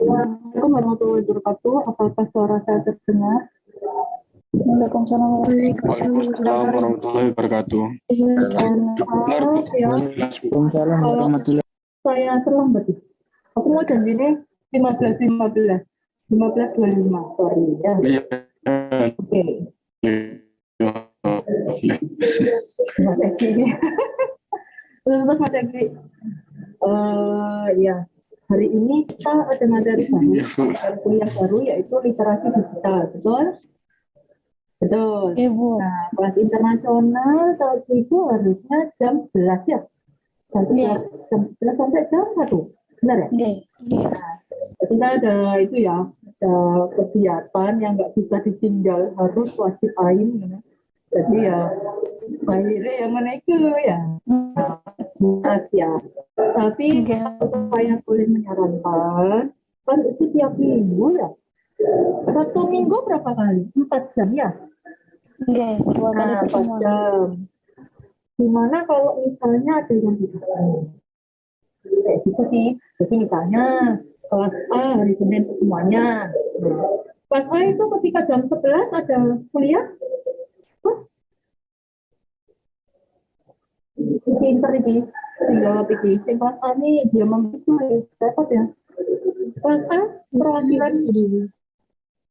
Assalamualaikum warahmatullahi wabarakatuh. Apakah suara saya terdengar? Waalaikumsalam Waalaikumsalam warahmatullahi wabarakatuh. Benar, Bu. Waalaikumsalam warahmatullahi Saya terlambat ya. Aku mau janjinya 15.25. Sorry ya. Iya. Oke. Mas Eki. Terus Mas Eki. Ya. Hari ini kita ada materi baru, kuliah baru yaitu literasi digital, betul? Betul. Ibu. Nah, kelas internasional saat itu harusnya jam 11 ya? Jam 11 sampai jam 1, benar ya? Nah, kita ada itu ya, ada kegiatan yang nggak bisa ditinggal, harus wajib ain. Ya. Jadi ya, akhirnya yang mana itu ya? Maaf ya. Tapi saya boleh menyarankan, kan itu tiap minggu ya? Satu minggu berapa kali? 4 jam ya? Oke, 2 kali Nah, 4 pertemuan. jam. Gimana kalau misalnya ada yang dikasih? Kayak gitu sih. Jadi misalnya kelas A hari Senin semuanya. Kelas A itu ketika jam 11 ada kuliah. Pinter ini. Tinggal pikir. Kelas A nih dia membisu dapat ya. Kelas A perwakilan.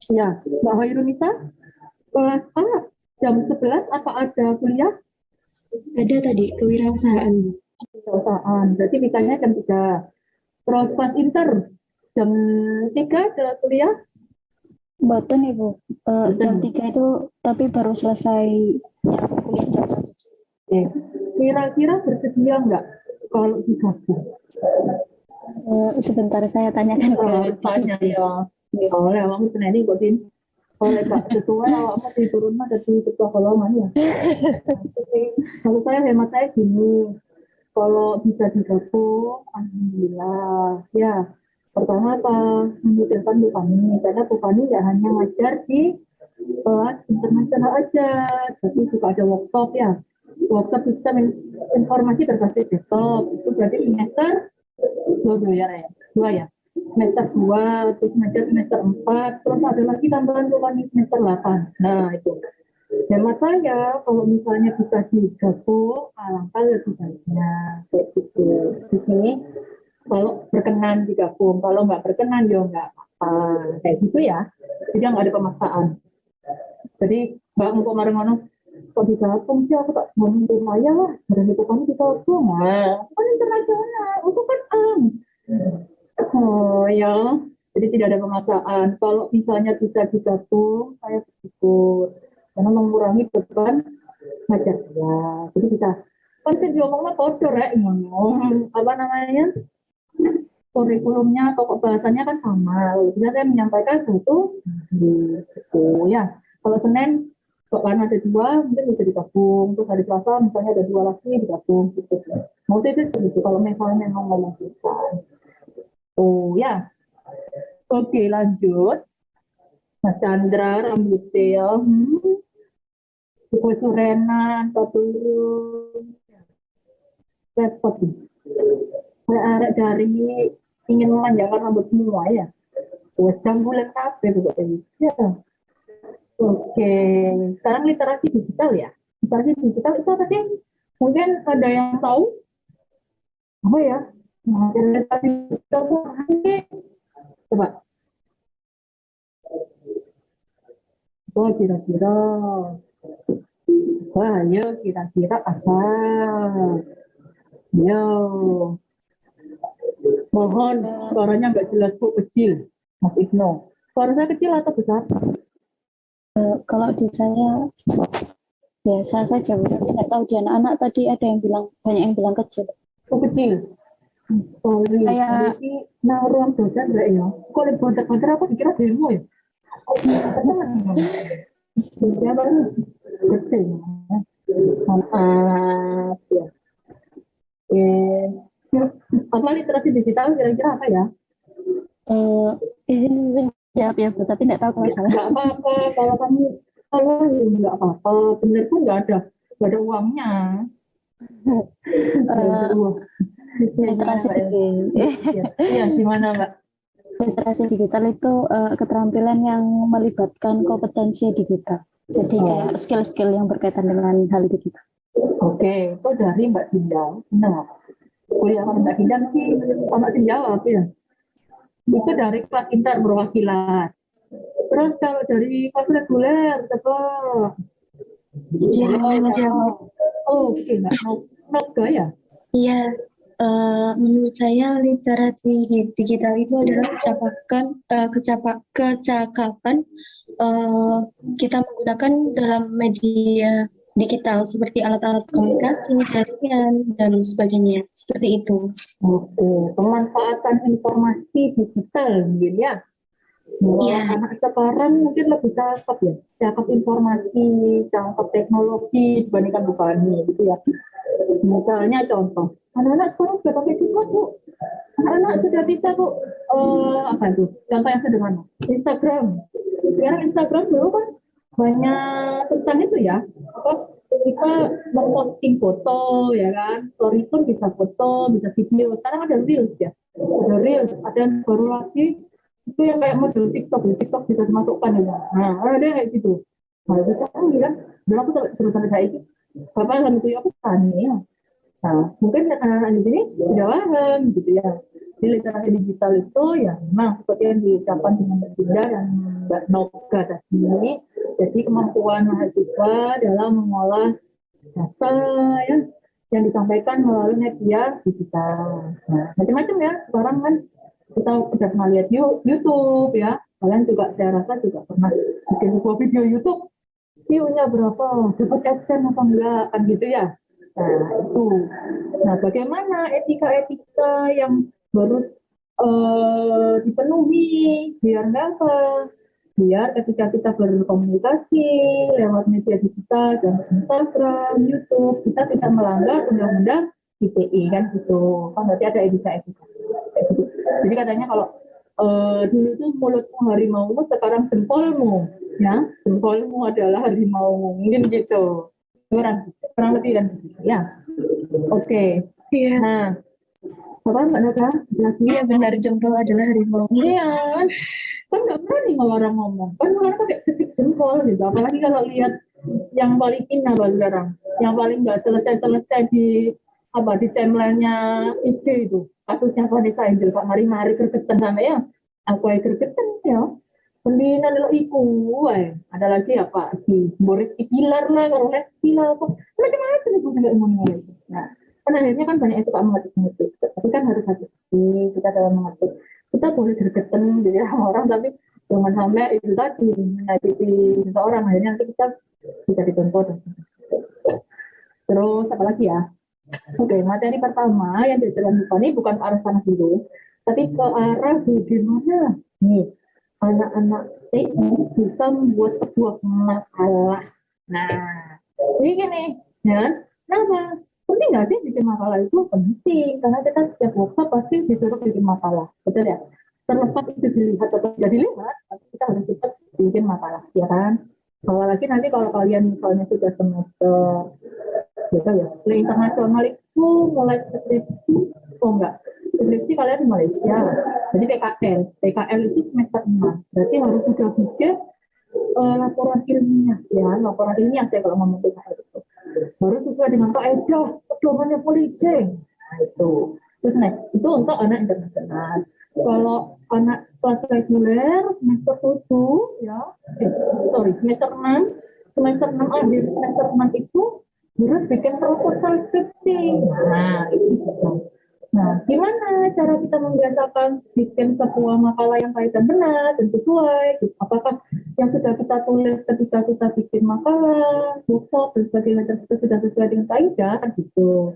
Ya, Mbak Hoirunisa. Kelas A jam 11 apa ada kuliah? Ada tadi, kewirausahaan. Kewirausahaan, berarti misalnya jam 3. Terus kelas inter, jam 3 ada kuliah? Boten Ibu, jam 3 itu tapi baru selesai kuliah jam 1. Kira-kira bersedia nggak kalau digabung? Sebentar saya tanyakan ke tanya ya. Ya oleh awakmu seneni kok Din. Oleh Kak sesuai awakmu diturun mah dari ketua golongan ya. Kalau saya hemat saya gini. Kalau bisa digabung, alhamdulillah. Ya, pertama apa? Membutuhkan Bu Fani, karena Bu Fani nggak hanya ngajar di kelas internasional aja, tapi juga ada workshop ya. Workshop sistem informasi berbasis desktop itu berarti semester 2 ya. Semester 2, terus ngajar semester 4, terus ada lagi tambahan Bu Fani semester 8. Nah itu. Hemat saya kalau misalnya bisa digabung, alangkah lebih baiknya kayak gitu. Di sini kalau berkenan digabung, kalau nggak berkenan ya nggak apa, kayak gitu ya. Jadi nggak ada pemaksaan. Jadi Mbak Engkau Marengono, kok digabung sih aku tak mau saya lah. Dan itu kan digabung, nah kan internasional, itu kan oh ya. Jadi tidak ada pemaksaan. Kalau misalnya bisa digabung, saya bersyukur. Karena mengurangi beban ngajar ya. Jadi bisa konsep diomongnya kotor ya, apa namanya kurikulumnya, pokok bahasanya kan sama. Bisa saya menyampaikan satu gitu ya. Kalau Senin kan ada 2, mungkin bisa digabung. Terus hari Selasa misalnya ada 2 lagi digabung gitu. Mau itu gitu. Kalau misalnya memang memungkinkan. Oh ya. Oke lanjut. Mas Chandra rambutnya ya. Buku surenan, turun, repot nih. Arek dari ingin memanjangkan rambut semua ya. Wajah bulan kafe juga ini. Ya. Oke, sekarang literasi digital ya. Literasi digital itu apa sih? Mungkin ada yang tahu? Apa ya? Nah, literasi digital itu apa sih? Coba. Oh, kira-kira. Wah, ayo kira-kira apa? Yo, mohon suaranya nggak jelas Bu, kecil. Mas Ibnu, suaranya kecil atau besar? Kalau di saya biasa saja, tapi nggak tahu di anak-anak tadi ada yang bilang, banyak yang bilang kecil. Oh kecil. Sorry, Kayak nah ruang dosen enggak ya? Kok lebih bontek-bontek aku dikira demo ya? Ya baru kecil. Maaf ya. Apa literasi digital kira-kira apa ya? izin jawab ya Bu, tapi nggak tahu kalau salah. Nggak apa-apa kalau kamu kalau nggak apa-apa, bener pun nggak ada uangnya. Literasi digital. Iya, gimana Mbak? literasi digital itu keterampilan yang melibatkan kompetensi digital. Jadi kayak skill-skill yang berkaitan dengan hal digital. Oke, itu dari Mbak Dinda. Benar. Kuliah sama Mbak Dinda sih, sama jawab ya. Itu dari kelas inter perwakilan. Terus kalau dari kelas reguler, coba. Dia mau menjawab. Oke, Mbak Noga ya? Iya, menurut saya literasi digital itu adalah kecakapan kita menggunakan dalam media digital seperti alat-alat komunikasi, jaringan, dan sebagainya. Seperti itu. Oke, pemanfaatan informasi digital, gitu ya. Iya. Anak sekarang mungkin lebih cakep ya, cakep informasi, cakep teknologi dibandingkan bupani, gitu ya. Misalnya contoh, anak-anak sekarang sudah pakai TikTok, Bu. Anak-anak sudah bisa, Bu, apa itu? Contoh yang sederhana, Instagram. Sekarang Instagram dulu kan banyak tentang itu ya, apa, kita memposting foto, ya kan, story pun bisa foto, bisa video. Sekarang ada Reels ya, ada Reels, ada yang baru lagi, itu yang kayak model TikTok, di TikTok bisa dimasukkan ya. Nah, ada yang kayak gitu. Nah, itu kan, ya, dulu aku terus kayak itu. Bapak kan itu aku tani ya. Nah, mungkin anak-anak di sini sudah paham gitu ya. Di literasi digital itu ya memang seperti yang diucapkan dengan Mbak Dinda dan Mbak Noga tadi. Jadi kemampuan mahasiswa dalam mengolah data ya yang disampaikan melalui media digital. Nah, macam-macam ya. Sekarang kan kita sudah pernah lihat YouTube ya. Kalian juga saya rasa juga pernah bikin sebuah video YouTube. View-nya berapa? Dapat AdSense apa enggak? Kan gitu ya. Nah, itu. Nah, bagaimana etika-etika yang harus dipenuhi biar enggak apa? Biar ketika kita berkomunikasi lewat media digital dan Instagram, YouTube, kita tidak melanggar undang-undang ITE kan gitu. Kan berarti ada etika-etika. Jadi katanya kalau dulu itu mulutmu harimaumu, sekarang jempolmu, ya jempolmu adalah harimaumu, mungkin gitu. Kurang lebih kan gitu ya. Oke. Iya. Nah, apa Mbak Naga? Iya benar, jempol adalah harimau. Iya, kan nggak berani kalau orang ngomong. Kan orang pakai ketik jempol gitu. Apalagi kalau lihat yang paling indah sekarang, yang paling nggak selesai di apa di timelinenya IG itu kasusnya Vanessa Angel Pak mari-mari gregetan sama ya aku yang gregetan ya pendina lo iku ada lagi apa si Boris Pilar lah kalau Pilar apa macam-macam itu nggak mau ngomong. Nah kan akhirnya kan banyak yang suka mengetik tapi kan harus hati-hati kita dalam mengetik kita boleh gregetan jadi sama orang tapi jangan sampai itu tadi menyakiti seseorang akhirnya nanti kita bisa dituntut. Terus apa lagi ya? Oke, materi pertama yang diajarkan ini bukan ke arah sana dulu, tapi ke arah bagaimana nih anak-anak TI bisa membuat sebuah makalah. Nah, jadi gini, ya, kenapa? Penting nggak sih bikin makalah itu penting, karena kita setiap workshop pasti disuruh bikin makalah, betul ya? Terlepas itu dilihat atau tidak dilihat, tapi kita harus cepat bikin makalah, ya kan? Apalagi nanti kalau kalian misalnya sudah semester gitu ya. Nah, internasional itu mulai skripsi, oh enggak, skripsi kalian di Malaysia. Jadi PKL itu semester 6. Berarti harus sudah bikin laporan ilmiah ya, laporan ilmiah saya kalau ngomong PKL itu. Harus sesuai dengan kaedah pedomannya Polijeng. Nah, itu. Terus next, itu untuk anak internasional. Kalau anak kelas reguler semester 7 ya, semester 6, semester 6 akhir semester 6 itu harus bikin proposal skripsi. Nah, itu. Nah, gimana cara kita membiasakan bikin sebuah makalah yang baik dan benar dan sesuai? Apakah yang sudah kita tulis ketika kita bikin makalah, workshop, dan sebagainya itu sudah sesuai dengan kaidah kan gitu.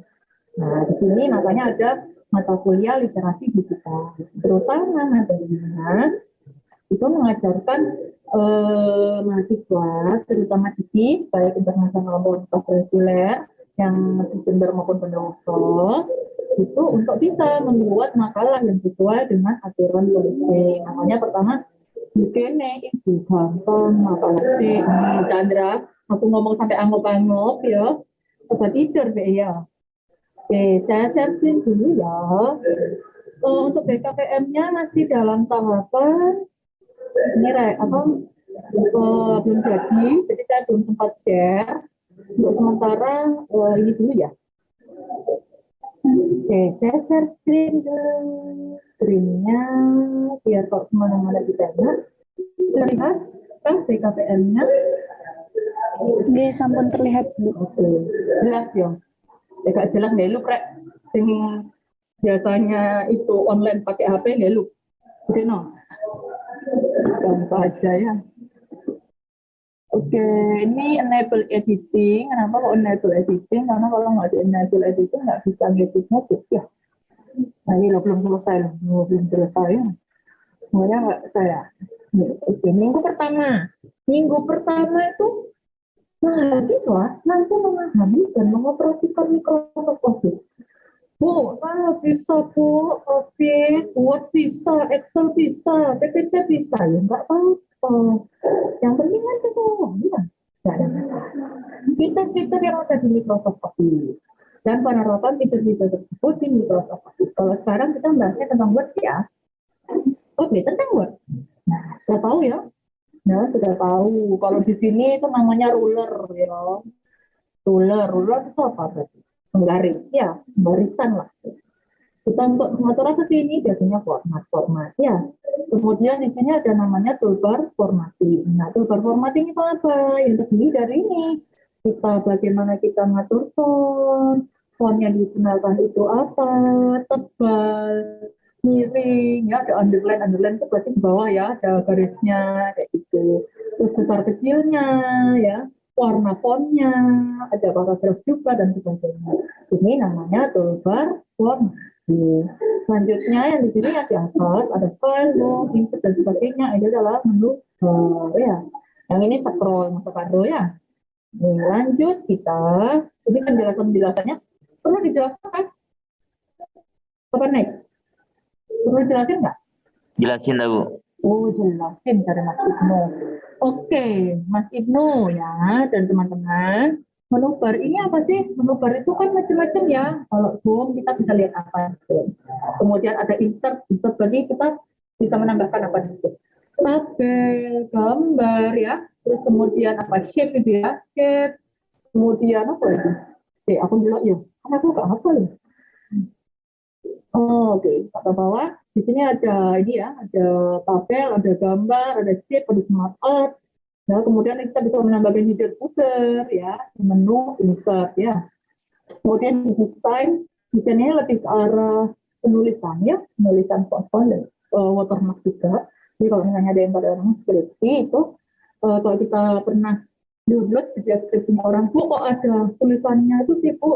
Nah, di sini makanya ada mata kuliah literasi digital. Terutama materinya itu mengajarkan mahasiswa, terutama di baik internasional maupun reguler, yang gender maupun pendoso, itu untuk bisa membuat makalah yang sesuai dengan aturan politik. Makanya pertama, bikin itu gampang makalah sih. Chandra, aku ngomong sampai angop-angop ya, coba tidur deh ya. Oke, saya siapin dulu ya. Untuk BKPM-nya masih dalam tahapan ini belum jadi, jadi saya belum sempat share. Untuk sementara ini dulu ya. Oke, saya share screen dulu. Screen-nya biar kalau kemana-mana bisa lihat kan BKPM-nya. Dia sampun terlihat Bu. Oke, jelas ya. Ya gak jelas nggak lu krek. Sing biasanya itu online pakai HP nggak lu. Oke no. Gampang aja ya. Oke, ini enable editing. Kenapa kok enable editing? Karena kalau nggak di enable editing nggak bisa ngeditnya ya. Nah ini lo belum selesai loh, belum selesai. Semuanya nggak saya. Oke, minggu pertama itu mahasiswa nanti memahami dan mengoperasikan Microsoft Office. Bu, bisa Bu, Office, Word bisa, Excel bisa, PPT bisa, ya nggak apa-apa. Yang penting kan itu, ya, nggak ada masalah. Fitur-fitur yang ada di Microsoft Office dan penerapan fitur-fitur tersebut di Microsoft Office. Kalau sekarang kita bahasnya tentang Word ya. Oke, tentang Word. Nah, sudah tahu ya. Nah, sudah tahu. Kalau di sini itu namanya ruler ya. Ruler itu apa berarti? Penggaris, ya, barisan lah. Kita untuk mengatur apa sih ini biasanya format ya. Kemudian di sini ada namanya toolbar formatting. Nah, toolbar formatting itu apa? Yang terdiri dari ini. Bagaimana kita ngatur font yang digunakan itu apa, tebal, miring, ya ada underline itu berarti di bawah ya, ada garisnya kayak gitu. Terus besar kecilnya, ya, warna fontnya, ada paragraf juga dan sebagainya. Ini namanya toolbar formatting. Selanjutnya yang di sini di atas ada file, book, insert dan sebagainya. Ini adalah menu ya. Yang ini scroll masuk kado ya. Nih, lanjut kita. Ini penjelasannya perlu dijelaskan kan? Apa next? Perlu jelasin nggak? Jelasin lah Bu. Oh, jelasin dari Mas Ibnu. Oke, Mas Ibnu ya dan teman-teman. Menu bar ini apa sih? Menu bar itu kan macam-macam ya. Kalau Zoom kita bisa lihat apa itu. Kemudian ada insert berarti kita bisa menambahkan apa itu. Tabel, gambar ya. Terus kemudian apa shape itu ya. Shape. Kemudian apa lagi? Oke, aku bilang ya. Karena aku nggak hafal ya. Oke, ke bawah. Di sini ada ini ya, ada tabel, ada gambar, ada shape, ada smart art. Nah, kemudian kita bisa menambahkan header footer ya, di menu insert ya. Kemudian di desainnya lebih ke arah penulisan ya, penulisan font dan watermark juga. Jadi kalau misalnya ada yang pada orang skripsi itu, kalau kita pernah download skripsinya orang tuh kok ada tulisannya itu tipe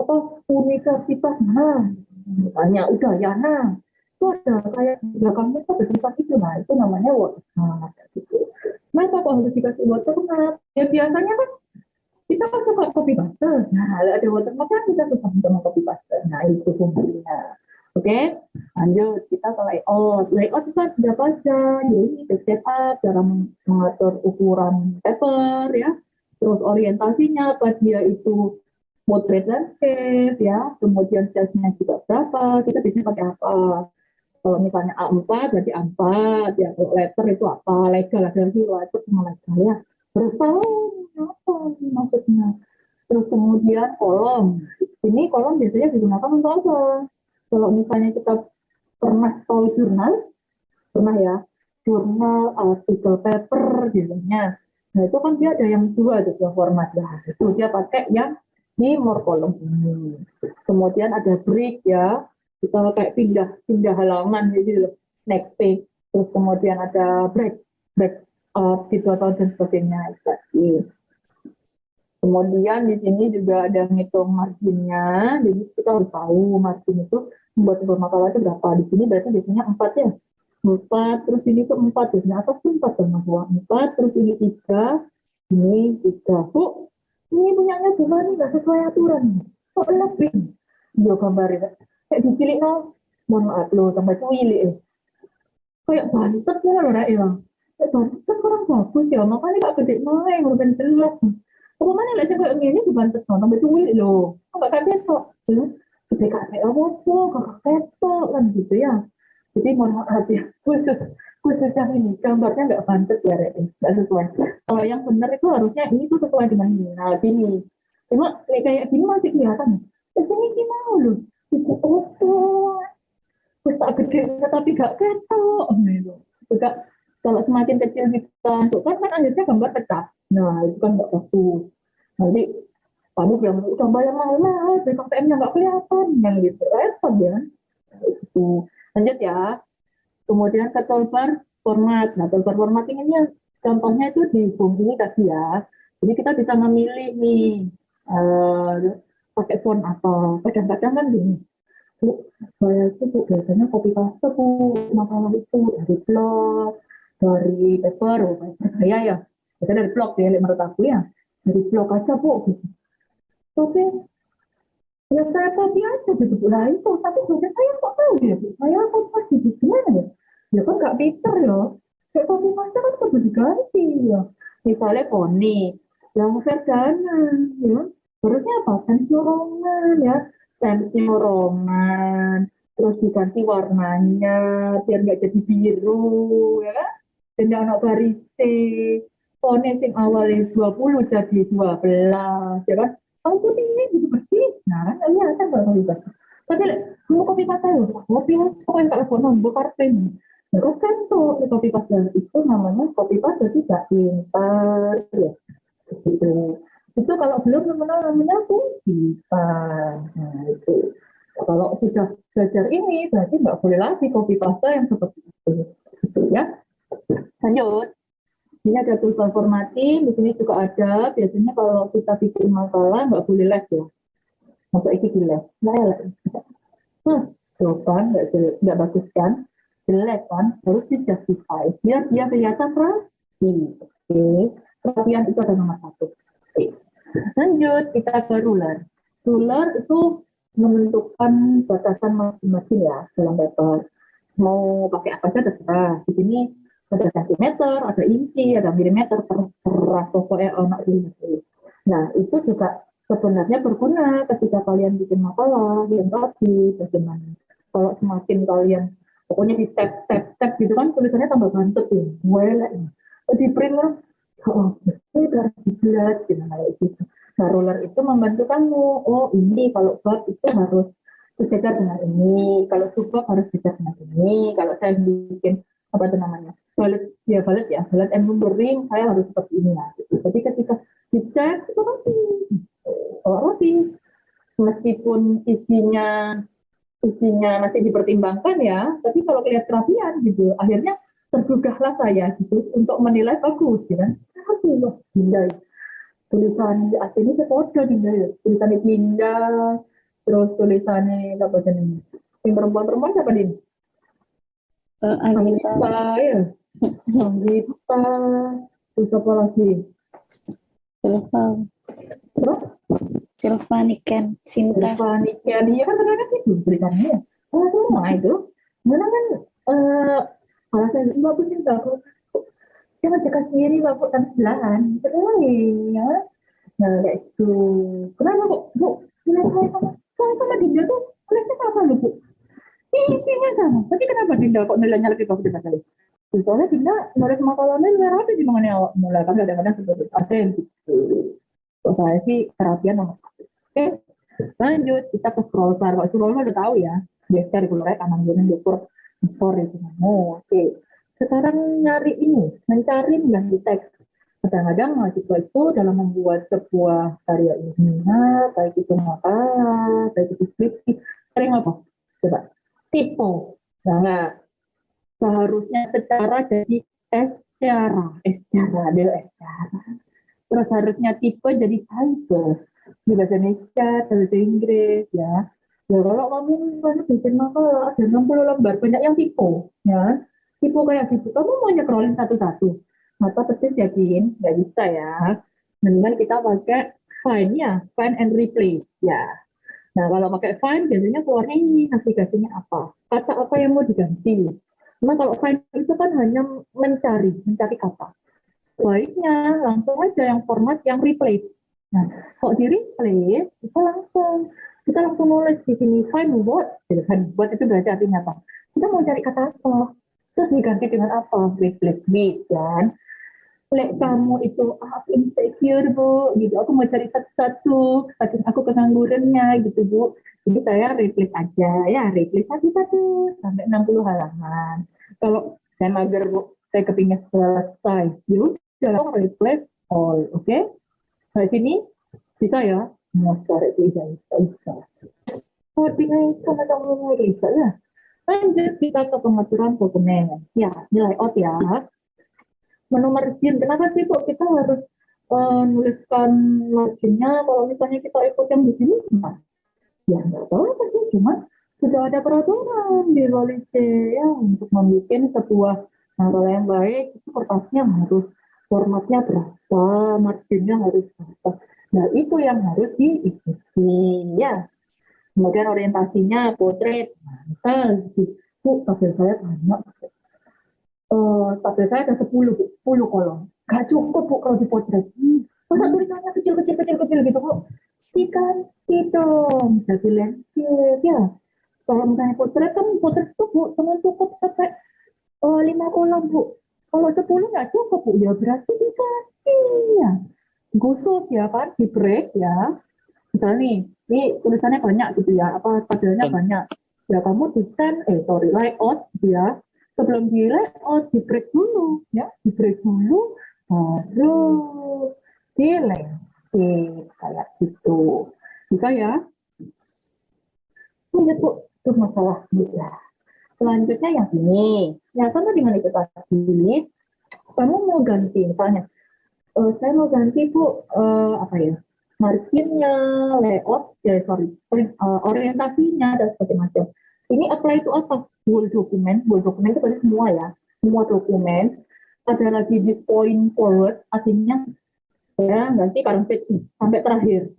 apa universitas mana, misalnya Udayana, itu ada kayak di belakangnya itu ada tulisan itu, nah itu namanya watermark gitu. Kenapa kok harus dikasih watermark? Ya biasanya kan kita kan suka copy paste. Nah, ada watermark kan kita suka sama copy paste. Nah, itu fungsinya. Oke, lanjut kita ke layout. Layout itu sudah baca, jadi setup, cara mengatur ukuran paper ya. Terus orientasinya apa dia itu portrait landscape ya. Kemudian size-nya juga berapa, kita bisa pakai apa. Kalau misalnya A4 berarti A4 ya, kalau letter itu apa, legal ada lagi letter sama legal ya. Terus tahu apa maksudnya. Terus kemudian kolom. Ini kolom biasanya digunakan untuk apa? Kalau misalnya kita pernah tahu pernah ya, jurnal, artikel paper biasanya. Nah itu kan dia ada yang dua format lah. Itu dia pakai yang di more kolom ini. Kemudian ada break ya. Kita kayak pindah halaman gitu, next page. Terus kemudian ada break gitu atau dan sebagainya. Kemudian di sini juga ada ngitung marginnya, jadi kita harus tahu margin itu membuat sebuah makalah itu berapa. Di sini berarti biasanya 4 ya, 4, terus ini tuh 4, biasanya atas tuh 4 sama 4, terus ini 3, ini 3. Bu, ini punyanya gimana nih, nggak sesuai aturan, kok lebih? Yo gambarnya kayak dicilik no, mohon maaf lo sampai cuili kayak bantet ya loh ya, kayak bantet kan kurang bagus ya, makanya gak gede main udah jelas. Apa mana lah kayak gini dibantet no, sampai cuili lo, nggak kaget kok, gede kakek apa kakak keto kan gitu ya. Jadi mohon maaf ya, khusus yang ini gambarnya nggak pantas ya, nggak sesuai. Kalau yang benar itu harusnya ini tuh sesuai dengan ini. Nah gini, cuma kayak gini masih kelihatan. Sini gimana loh? Itu foto, terus tak gede tapi gak ketok gitu. Juga kalau semakin kecil kita masukkan kan akhirnya gambar pecah. Nah itu kan nggak bagus. Nanti kamu bilang udah bayar mahal-mahal, BKPM-nya nggak kelihatan, yang gitu repot ya. Nah, itu lanjut ya. Kemudian ke toolbar format. Nah toolbar formatting ini contohnya itu di Bumi tadi ya. Jadi kita bisa memilih nih pakai font apa. Kadang-kadang kan gini, Bu, saya itu Bu, biasanya copy paste Bu, makalah itu dari blog, dari paper, saya ya, biasanya dari blog ya, menurut aku ya, dari blog aja Bu, gitu. Tapi ya saya copy aja gitu Bu, lah itu, tapi saya kok tahu ya Bu, saya copy paste gitu, gimana ya? Ya kan nggak pinter ya, kayak copy paste kan perlu diganti ya. Misalnya Poni, yang Verdana, ya, harusnya apa? Sensorongan ya, roman, terus diganti warnanya biar nggak jadi biru ya kan, dan anak bariste font yang awalnya 20 jadi 12 ya kan, kamu putih ini gitu bersih, nah kan iya kan nggak terlibat. Tapi kamu kopi paste ya, kopi pokoknya kalau foto nunggu karpet, nah kan tuh kopi paste itu namanya kopi paste tidak pintar ya gitu. Itu kalau belum mengenal namanya pipa. Nah itu. Kalau sudah belajar ini berarti nggak boleh lagi copy paste yang seperti itu. Gitu ya. Lanjut. Ini ada toolbar formatting. Di sini juga ada. Biasanya kalau kita bikin makalah nggak boleh less ya. Untuk ini di less. Nah ya. Coba nggak bagus kan? Jelek kan? Harus di justify. Biar dia kelihatan rapi. Oke. Kerapian itu ada nomor 1. Oke. Lanjut, kita ke ruler. Ruler itu menentukan batasan masing-masing ya dalam paper. Mau pakai apa saja terserah. Di sini ada sentimeter, ada inci, ada milimeter, terserah pokoknya anak ini. Nah, itu juga sebenarnya berguna ketika kalian bikin makalah yang rapi, bagaimana. Kalau semakin kalian pokoknya di step gitu kan tulisannya tambah bantet ya. Di print lah, oh, udah jelas gitu kayak gitu. Nah, ruler itu membantu kamu. Oh, ini kalau bab itu harus sejajar dengan ini. Kalau subbab harus sejajar dengan ini. Kalau saya bikin apa itu namanya? Balet ya. Balet and numbering saya harus seperti ini ya. Gitu. Jadi ketika dicek itu rapi. Oh, rapi. Meskipun isinya masih dipertimbangkan ya, tapi kalau lihat kerapian gitu, akhirnya tergugahlah saya gitu untuk menilai bagus, ya kan? Aduh, gila. Tulisan aslinya sekolah tinggal tulisannya Linda, terus tulisannya apa jenis yang perempuan siapa nih? Anggita, ya Anggita, terus apa lagi? Silva, Niken, Sinta. Niken, dia kan ternyata itu tulisannya. Oh semua itu, mana kan alasan bagus juga aku. Jangan cakap sendiri bapak dan sebelahan, terus ya. Nah, itu. Kenapa kok, Bu? Kenapa sama Dinda tuh nilainya sama loh, Bu? Isinya sama. Tapi kenapa Dinda kok nilainya lebih bagus daripada saya? Soalnya Dinda nulis makalahnya nilai rapi di mengenai awak mulai. Kan kadang-kadang seperti ada yang gitu. Kalau saya sih kerapian nomor 1. Oke, lanjut. Kita ke scroll bar. Kalau scroll bar udah tahu ya. Biasa di kulurnya kanan kiri ukur. Sorry. Oke. Sekarang nyari ini. Mencari ganti teks. Kadang-kadang mahasiswa itu dalam membuat sebuah karya ilmiah, baik itu makalah, baik itu skripsi, sering apa? Coba, tipe. Nah, seharusnya secara jadi secara. Terus harusnya tipe jadi type. Di bahasa Indonesia, bahasa Inggris, ya. Ya kalau kamu bikin makalah, ada 60 lembar, banyak yang tipe, ya. Tipe kayak gitu, kamu mau nyekrolin satu-satu. Maka persis yakin nggak bisa ya. Mendingan kita pakai find and replace ya. Nah kalau pakai find biasanya keluarnya ini navigasinya apa, kata apa yang mau diganti. Nah kalau find itu kan hanya mencari kata. Baiknya langsung aja yang format yang replace. Nah kalau di replace kita langsung kita langsung nulis di sini find what, gitu kan. What itu berarti artinya apa? Kita mau cari kata apa? Terus diganti dengan apa? Replace with, kan? Lek kamu itu aku insecure bu, gitu. Aku mau cari satu-satu, saking aku penganggurannya gitu bu. Jadi saya replace aja, ya replace satu-satu sampai 60 halaman. Kalau saya mager bu, saya kepingin selesai. Jadi dalam replace all, oke? Nah sini bisa ya? Nah, sorry bisa. Coding sama kamu bisa ya. Lanjut kita ke pengaturan dokumen. Ya, nilai out ya. Menu margin. Kenapa sih kok kita harus nuliskan marginnya kalau misalnya kita ikut yang di sini? Nah, ya nggak tahu apa sih, cuma sudah ada peraturan di Police ya untuk membuat sebuah tanggal yang baik itu kertasnya harus formatnya berapa, marginnya harus berapa. Nah itu yang harus diikuti ya. Kemudian orientasinya portrait. Nah, misal bu, tabel saya banyak. Tabel saya ada 10 bu, 10 kolom. Gak cukup bu kalau di portrait. Masa tulisannya kecil gitu bu. Diganti dong, jadi landscape ya. Kalau misalnya potret itu bu, cuma cukup sampai 5 kolom bu. Kalau 10 nggak cukup bu, ya berarti diganti ya. Khusus ya kan, di break ya. Misalnya nih, ini tulisannya banyak gitu ya, apa tabelnya banyak. Ya kamu desain, layout gitu ya. Sebelum di layout, di break dulu ya, di break dulu, baru di landscape kayak gitu. Bisa ya? Ini bu, itu masalah ya. Selanjutnya yang ini, yang sama dengan itu tadi, kamu mau ganti misalnya, saya mau ganti bu, apa ya, marginnya, layout, orientasinya dan macam-macam. Ini apply itu apa? Whole dokumen itu tadi semua ya, semua dokumen. Ada lagi di point forward, artinya ya ganti current page sampai terakhir.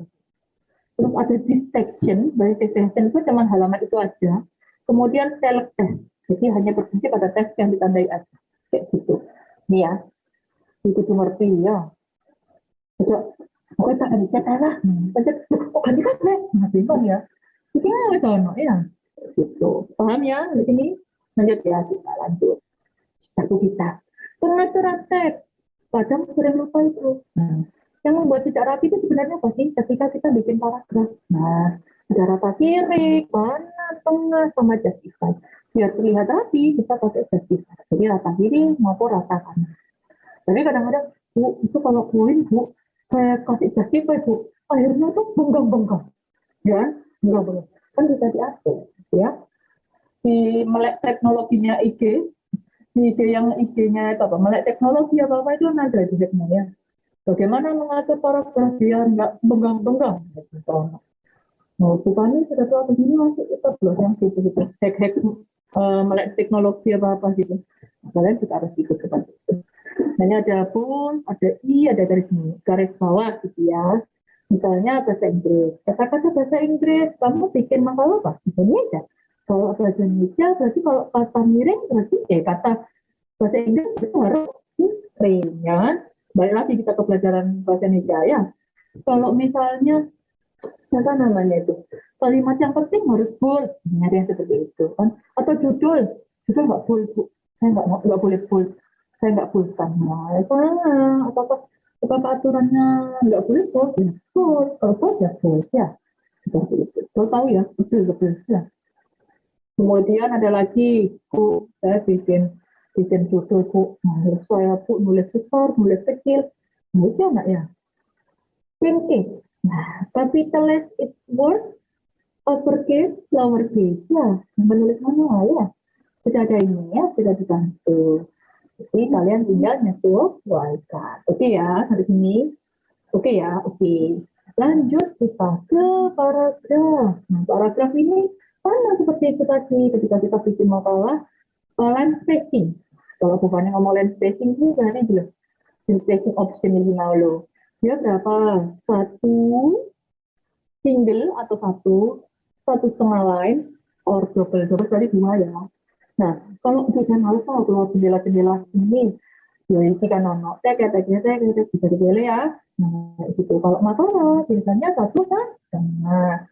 Terus ada this section, dari section itu cuma halaman itu aja. Kemudian select test, jadi hanya berfungsi pada test yang ditandai aja, kayak gitu. Nih ya, itu ngerti ya. Pokoknya tak ada cetak lah, pencet, oh ganti kan deh, bingung ya. Itu yang sono ya, gitu. Paham ya di sini? Lanjut ya, kita lanjut. Satu kita. Pengaturan teks, kadang sering lupa itu. Yang membuat tidak rapi itu sebenarnya apa sih? Ketika kita bikin paragraf. Nah, ada rata kiri, kanan, tengah, sama justify. Biar terlihat rapi, kita pakai justify. Jadi rata kiri maupun rata kanan. Tapi kadang-kadang, bu, itu kalau poin, bu, saya kasih justify, bu, akhirnya tuh benggang-benggang. Ya, benggang-benggang. Kan bisa diatur, ya. Di melek teknologinya IG, di IG yang IG-nya itu apa? Melek teknologi apa-apa itu ada di ya. Bagaimana mengatur paragraf biar nggak benggang-benggang? Nah, bukannya sudah tahu begini masih kita belum yang gitu-gitu. Hack-hack melek teknologi apa-apa gitu. Kalian juga harus ikut seperti itu. Hanya ada pun, ada i, ada garis bawah gitu ya. Misalnya bahasa Inggris. Kata-kata bahasa Inggris, kamu bikin makalah apa? Indonesia. Kalau bahasa Indonesia, berarti kalau kata miring, berarti kata bahasa Inggris itu harus miring, ya kan? Balik lagi kita ke pelajaran bahasa Indonesia ya. Kalau misalnya apa namanya itu kalimat yang penting harus full, ada yang seperti itu kan? Atau judul nggak full bu, saya nggak boleh full, saya nggak full sama. Apakah aturannya nggak boleh full? Ya full, kalau full ya full ya. Seperti itu. Kalau tahu ya, betul ya. Kemudian ada lagi, bu, saya bikin judul bu, harus saya bu nulis besar, nulis kecil, bisa nggak ya? Print. Nah, capitalize its word, uppercase, lowercase, ya, menulis manual ya. Sudah ada ini ya, sudah dibantu. Jadi kalian tinggal menyesuaikan. Oke ya, sampai sini. Oke ya, oke. Lanjut kita ke paragraf. Nah, paragraf ini sama seperti itu tadi, ketika kita bikin makalah, land spacing. Kalau bukannya ngomong land spacing itu sebenarnya jelas. Land spacing option ini lo. Dia berapa? Satu single atau satu setengah line, or double kali 2 ya. Nah, kalau saya males kalau jendela-jendela ini, ya ini kan ono, tag-tagnya bisa dipilih ya. Nah, gitu. Kalau makalah biasanya 1 setengah.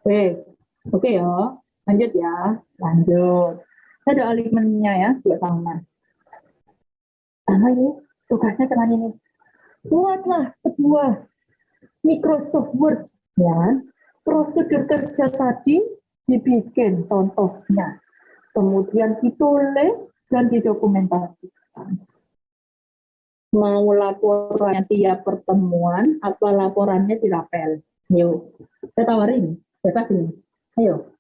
Oke ya, lanjut ya, lanjut. Ada alignmentnya ya, juga sama. Sama ini, tugasnya cuman ini. Buatlah sebuah Microsoft Word, ya. Prosedur kerja tadi dibikin contohnya, kemudian ditulis dan didokumentasikan. Mau laporannya tiap pertemuan, apa laporannya dirapel? Yuk, saya tawarin, bebas ini. Ayo,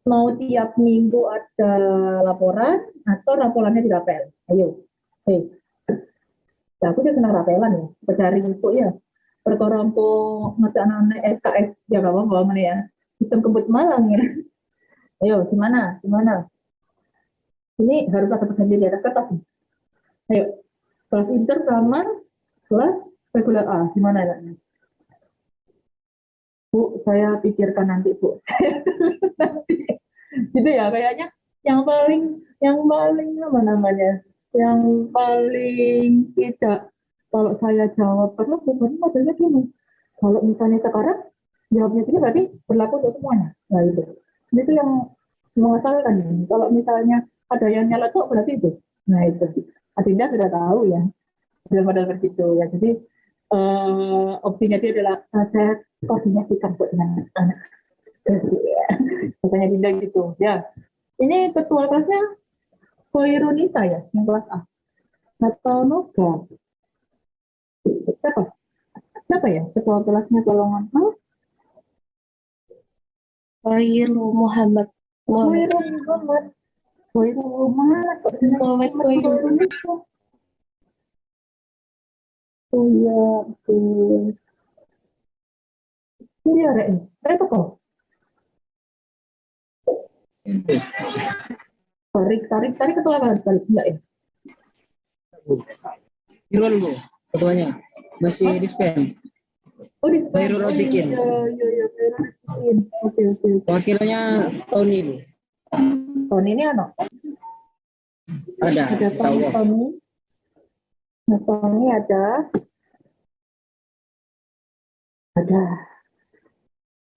mau tiap minggu ada laporan atau laporannya dirapel? Ayo, hei, ya aku juga kena rapelan ya, pencari info ya. Perkara ngajak anak-anak SKS, ya gak apa-apa mana ya. Sistem kebut Malang ya. Ayo, gimana? Gimana? Ini harus ada perjanjian di atas kertas nih. Ayo, kelas inter sama kelas regular A, gimana enaknya? Bu, saya pikirkan nanti, Bu. Gitu ya, kayaknya yang paling apa namanya? Yang paling tidak, kalau saya jawab perlu bukan modelnya gini. Kalau misalnya sekarang jawabnya gini berarti berlaku untuk semuanya. Nah itu yang mengesalkan. Kalau misalnya ada yang nyeletuk berarti itu. Nah itu. Adinda sudah tahu ya model-model seperti itu ya. Jadi opsinya dia adalah saya koordinasikan buat dengan anak. Katanya Dinda gitu ya. Ini ketua kelasnya Koirunisa ya, yang kelas A. Atau Noga. Siapa? Siapa ya ketua kelasnya golongan A? Khairul Muhammad. Koirun Muhammad. Koirun Muhammad. Kok Muhammad Khairul. Oh iya, betul. Ini ada ini. Ada kok. Tarik ketua apa? Tarik enggak ya? Irwan Bu, ketuanya masih dispen. Oh, di Khairul Rosikin. Iya, Khairul Rosikin. Oke. Wakilnya Tony Bu. Tahun ini anak. Ada. Ada Tony. Nah, Tony ada.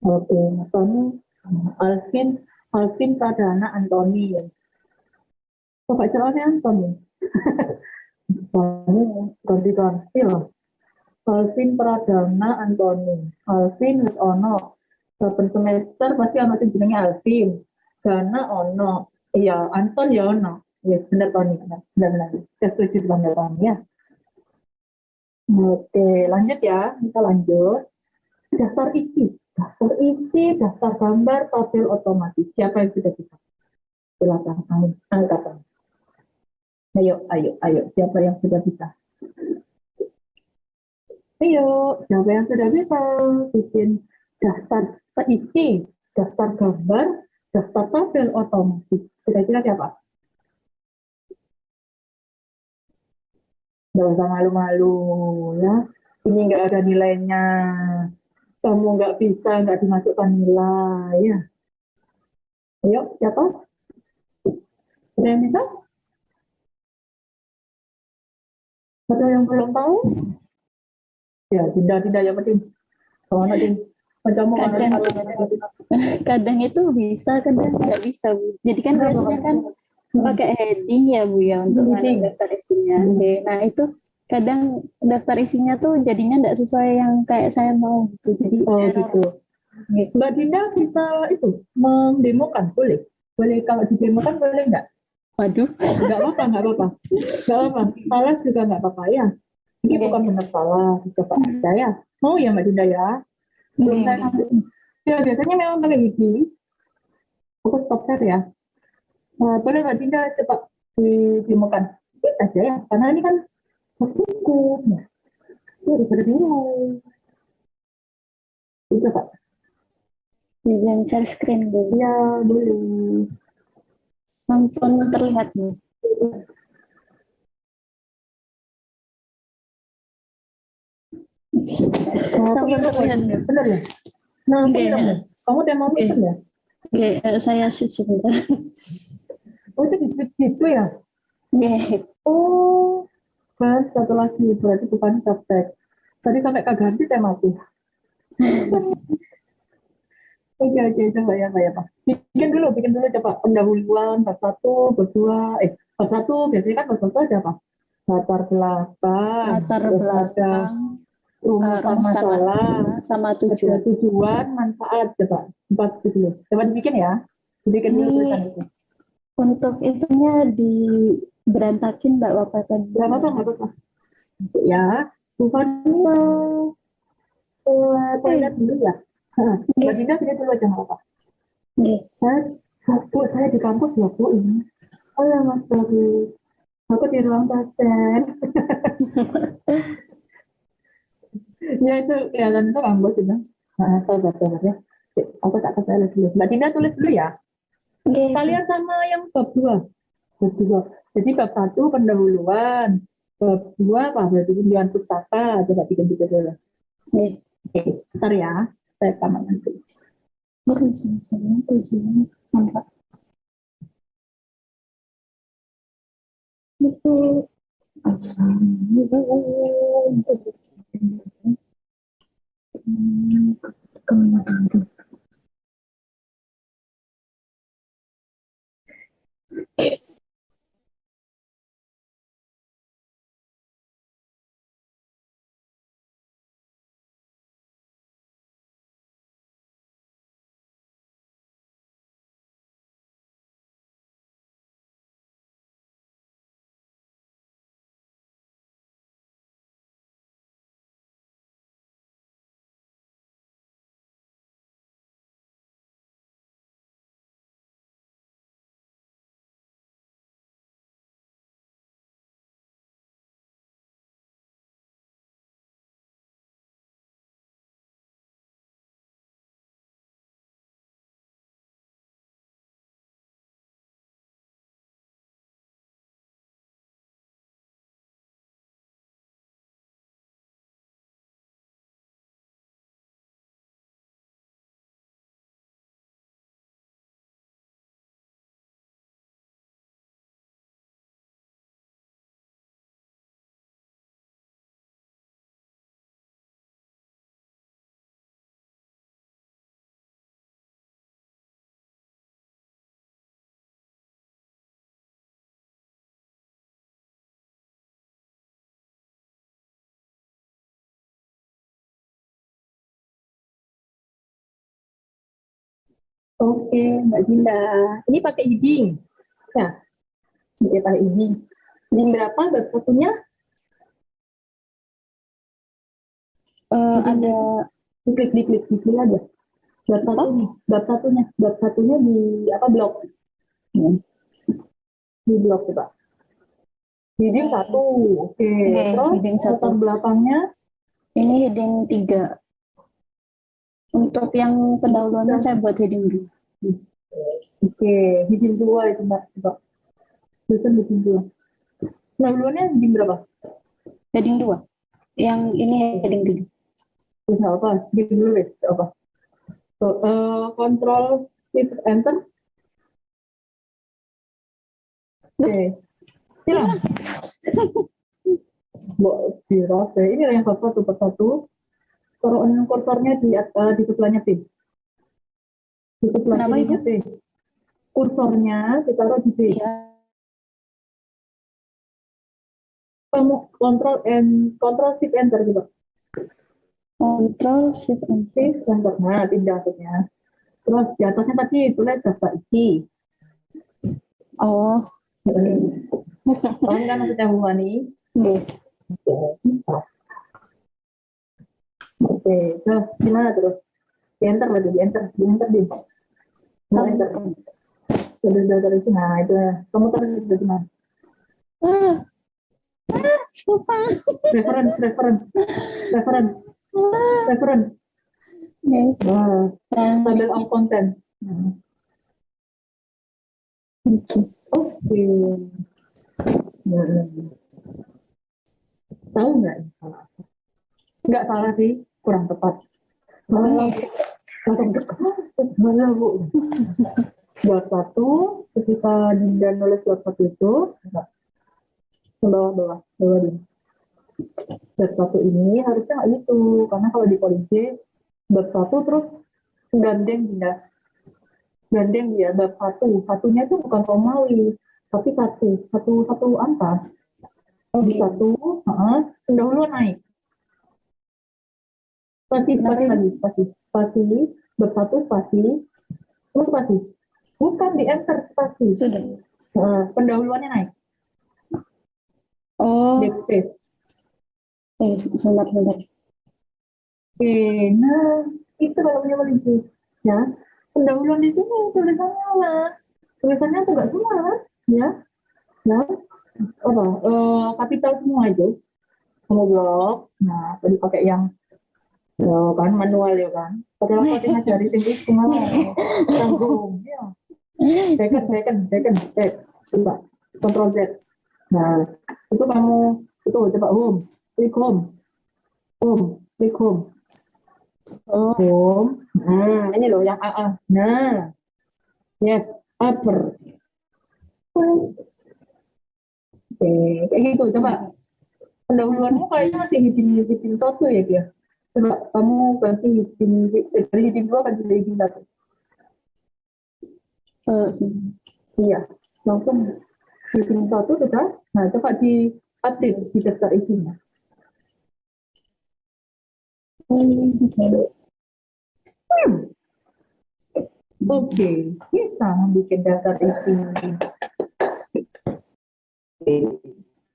Oke, Mas Tony. Alvin Pradana Antoni. Coba celahnya Antoni. Tony ganti loh. Alvin Pradana Antoni. Alvin wis ono. Saben semester pasti ono sing jenenge Alvin. Dana ono. Iya, Anton ya ono. Yes, benar Tony. Benar. Saya setuju dengan Tony ya. Oke, lanjut ya. Kita lanjut. Daftar daftar gambar, tabel otomatis. Siapa yang sudah bisa? Silakan angkat. Ayo. Siapa yang sudah bisa? Ayo, siapa yang sudah bisa bikin daftar daftar gambar, daftar tabel otomatis. Kira-kira siapa? Nggak usah malu-malu ya. Ini nggak ada nilainya. Kamu nggak bisa, nggak dimasukkan nilai ya. Ayo, siapa? Ada yang bisa? Ada yang belum tahu? Ya, tidak yang penting. Kalau nanti kadang itu bisa, kadang nggak bisa Bu. Jadi kan biasanya kan pakai heading ya Bu ya untuk daftar isinya. Nah itu kadang daftar isinya tuh jadinya nggak sesuai yang kayak saya mau gitu. Jadi gitu. Mbak Dinda bisa itu mendemokan, boleh kalau didemokan boleh nggak? Waduh, nggak apa-apa. Salah juga nggak apa-apa ya. Ini bukan benar salah, coba aja ya. Mau ya Mbak Dinda ya? Ya biasanya memang pakai gigi. Aku stop share ya. Boleh Mbak Dinda coba didemokan aja ya, karena ini kan cukup ya. Daripada bingung. Coba. jangan share screen dulu. Ya boleh. Langsung terlihat Bu. Benar ya? Nah, benar. Kamu udah mau pesen ya? Oke, saya switch sebentar. Oh, itu di situ ya? Oke. Oh, kan satu lagi berarti bukan subtek. Tadi sampai ganti saya mati. Oke, coba ya Pak. Bikin dulu coba pendahuluan bab satu, bab dua, bab satu biasanya kan bab satu ada apa? Latar belakang, Latar terus ada belakang, rumusan rumusan masalah, masalah, sama ada tujuan. tujuan, manfaat, coba empat itu dulu. Coba dibikin ya, dibikin dulu tulisan Ini itu. untuk itunya berantakin Mbak Wapatan. Nggak apa-apa. Ya, Tuhan toilet dulu ya. Mbak Dinda sini dulu aja nggak apa. Saya di kampus ya Bu ini. Oh ya Mas Baru. Aku di ruang dosen. Ya itu ya kan itu kampus itu. Nah, sabar ya. Aku tak kasih dulu. Mbak Dinda tulis dulu ya. Kalian sama yang bab 2. Bab 2. Jadi bab 1 pendahuluan. Bab 2 apa? Berarti kunjungan pustaka. Coba bikin dulu. Oke, bentar ya. Saya tambah nanti. Berusaha tujuan manfaat. Itu Oke, Mbak Dinda. Ini pakai ibing. Ya, ini pakai ibing. Ibing berapa? Bab satunya? ada Diklik aja. Bab satunya di apa blok? Di blok coba. Heading 1, oke. Terus heading 1. latar belakangnya? Ini heading 3. Untuk yang pendahuluannya saya buat heading 2. Oke, heading 2 itu Mbak. Coba. Tulisan heading 2. Pendahuluannya heading berapa? Heading 2. Yang ini heading 3. Terus nggak apa? Heading dulu deh, nggak apa. Control Shift Enter. Oke. Hilang. Ini yang bab satu. Taruh kursornya di sebelahnya P. Di sebelah kirinya P. Kursornya ditaruh di P. Ya. Kamu Control Shift Enter juga. Control Shift Enter. Nah, pindah akhirnya. Terus di atasnya tadi tulis daftar isi. Oh. Paham kan maksudnya Bu Fani? Oke, terus gimana terus? Di enter. Nah, enter. Sudah itu. Nah, itu kamu taruh di mana? Lupa. Reference. Table of content. Oke. Tahu nggak? Nggak salah sih, kurang tepat. Mana Bu? Buat satu, ketika Dinda nulis buat satu itu, bawah di. Buat satu ini harusnya nggak gitu, karena kalau di polisi buat satu terus gandeng dia bab satunya itu bukan Romawi tapi satu angka di satu pendahuluan naik spasi bab satu spasi bukan di enter spasi Sudah. pendahuluannya naik Oh, backspace. sebentar. Oke, nah itu kalau punya itu ya pendahuluan di sini tulisannya tuh nggak semua ya kapital semua itu sama blok. Nah tadi pakai yang kan manual ya kan. Padahal aku ngajari tinggi semua tanggung ya. Second, coba Control Z. Nah itu kamu itu coba klik home. Home. Ini loh yang AA. Nah, yes, upper. Oke, kayak gitu. Coba pendahuluanmu kayaknya masih hiding satu ya dia. Coba kamu ganti dari hiding 2 ganti hiding 1. Iya, langsung hiding 1 sudah. Nah, coba di update di daftar isinya. Oke, kita membuat daftar isi.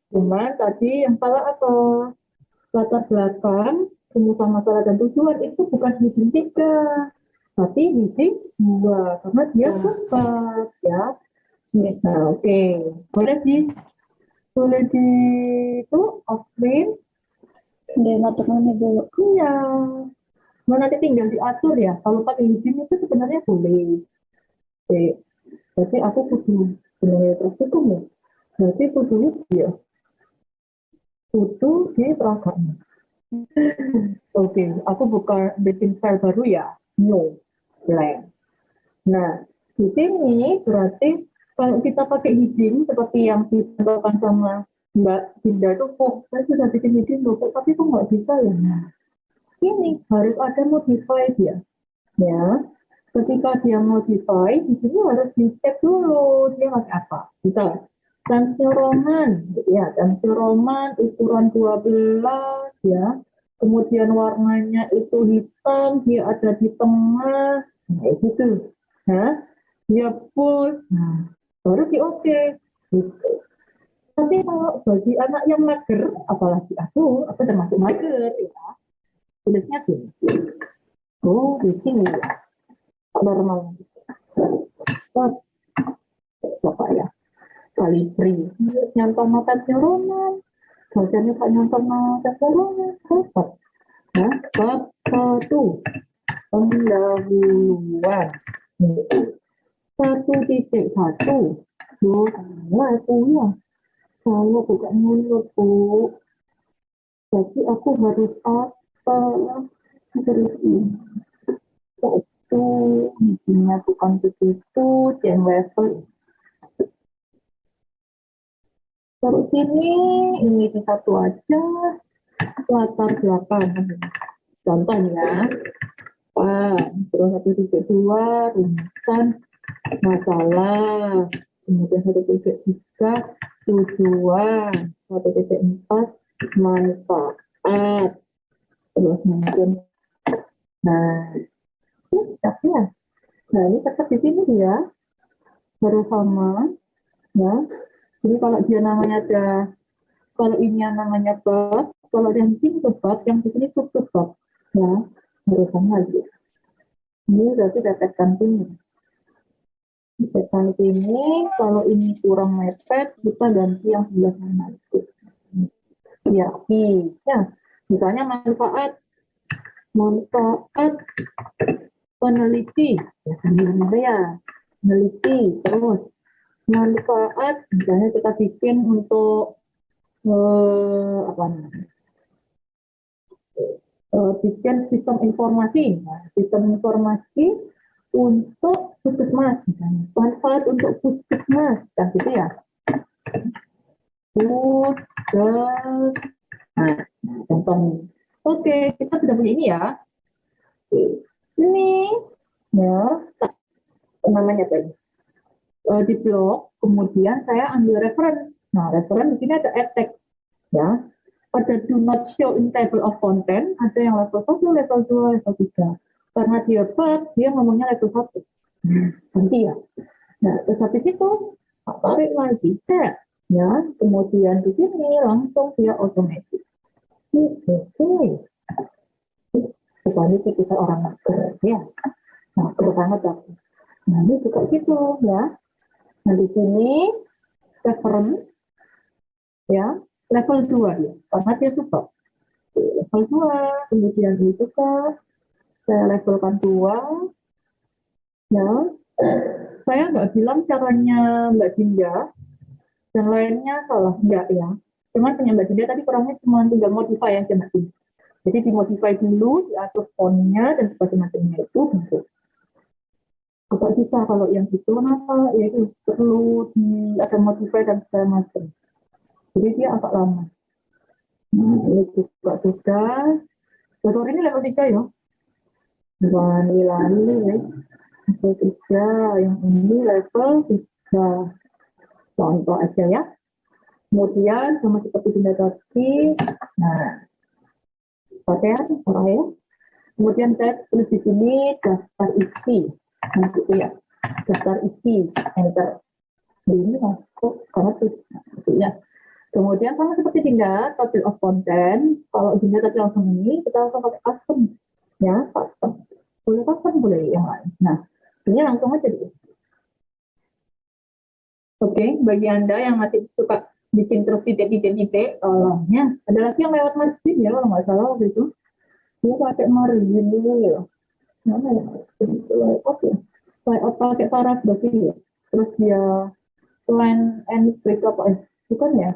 Cuma tadi yang salah apa? Latar belakang, rumusan masalah dan tujuan itu bukan hiding 3, tapi hiding 2, karena dia cepat ya. Nah, oke. Boleh di itu off-screen. Dia matukannya dulu. Iya. Nah, nanti tinggal diatur ya. Kalau pakai hiding itu sebenarnya boleh. Oke. Berarti aku kudu benar praktikum ya. Berarti kudu dia. Kudu di peragam. Oke, aku buka bikin file baru ya. New. Blank. Nah, di sini berarti kalau kita pakai hiding seperti yang disampaikan sama Mbak Dinda itu saya sudah bikin hiding loh, tapi kok nggak bisa ya. Nah, ini harus ada modify dia. Ya, ketika dia modify, di sini harus dicek dulu dia pakai apa. Bisa Times New Roman, ya, Times New Roman ukuran 12 ya. Kemudian warnanya itu hitam, dia ada di tengah, kayak gitu. Nah, dia full, nah, baru di oke. Gitu. Tapi kalau bagi anak yang mager, apalagi aku termasuk mager ya, tulisnya tuh. Oh, di sini ya. Normal. Bapak ya. Kalibri. Nyantol mata neuronan. Bacanya Pak nyantol mata neuronan. Cepat. Nah, bab 1. Pendahuluan. 1.1. Loh, salah aku ya. Saya bukan mulut, Bu. Jadi aku harus apa? Terus ini. Itu isinya bukan begitu, yang level. Terus ini satu aja, latar belakang. Contoh ya, terus 1.2 rumusan masalah, kemudian 1.3 tujuan, 1.4 manfaat, terus mungkin, nah, ya. Nah ini tetap di sini dia harus sama, ya. Jadi kalau dia namanya ada, kalau ini yang namanya bab, kalau yang sini bab, yang di sini sub-bab, ya harus sama aja. Ini berarti dapatkan sini. Dapatkan sini, kalau ini kurang mepet, kita ganti yang sebelah sana itu. Ya, misalnya manfaat peneliti, ya sambil ya, peneliti, terus manfaat, misalnya kita bikin untuk apa namanya? Bikin sistem informasi. Nah, sistem informasi untuk puskesmas, misalnya. Manfaat untuk puskesmas, kan gitu ya. Nah, contohnya. Oke, kita sudah punya ini ya. Ini ya, namanya tadi di blok, kemudian saya ambil reference. Nah, reference di sini ada add text, ya. Ada do not show in table of content, ada yang level 1, level 2, level 3. Karena dia bug, dia ngomongnya level 1. Nanti ya. Nah, terus habis itu, tarik lagi, cek. Ya, kemudian di sini langsung dia otomatis. Oke. Kecuali kita orang mager, ya. Nah, banget aku. Nah, ini juga gitu, ya. Nah, di sini reference, ya, level 2 dia, karena dia support. Level 2, kemudian ini juga saya levelkan 2, ya. Saya nggak bilang caranya Mbak Dinda, dan lainnya salah, enggak ya. Cuman punya Mbak Dinda tadi kurangnya cuma tinggal modify aja Mbak Dinda. Jadi dimodify dulu, diatur fontnya dan sebagainya itu bentuk. Agak susah kalau yang itu, kenapa? Ya itu perlu ada modify dan segala macam. Jadi dia agak lama. Nah, ini juga sudah. Sore ini level 3 ya. Lalu level 3, yang ini level 3. Contoh aja ya. Kemudian sama seperti Dinda tadi, nah, pakaian orang ya. Kemudian saya tulis di sini daftar isi, nah gitu ya. Daftar isi, enter. Ini kok karena tuh ya. Kemudian sama seperti Dinda, table of content. Kalau Dinda tadi langsung ini, kita langsung pakai custom, ya custom. Boleh custom, boleh yang lain. Nah, ini langsung aja dulu. Oke, bagi Anda yang masih suka bikin terus titik-titik, tolongnya. Ada lagi yang lewat margin ya, kalau nggak salah waktu itu. Dia pakai margin dulu ya. Mana ya? Layout ya. Layout pakai paragraf ya. Terus dia line and break apa ya? Bukan ya?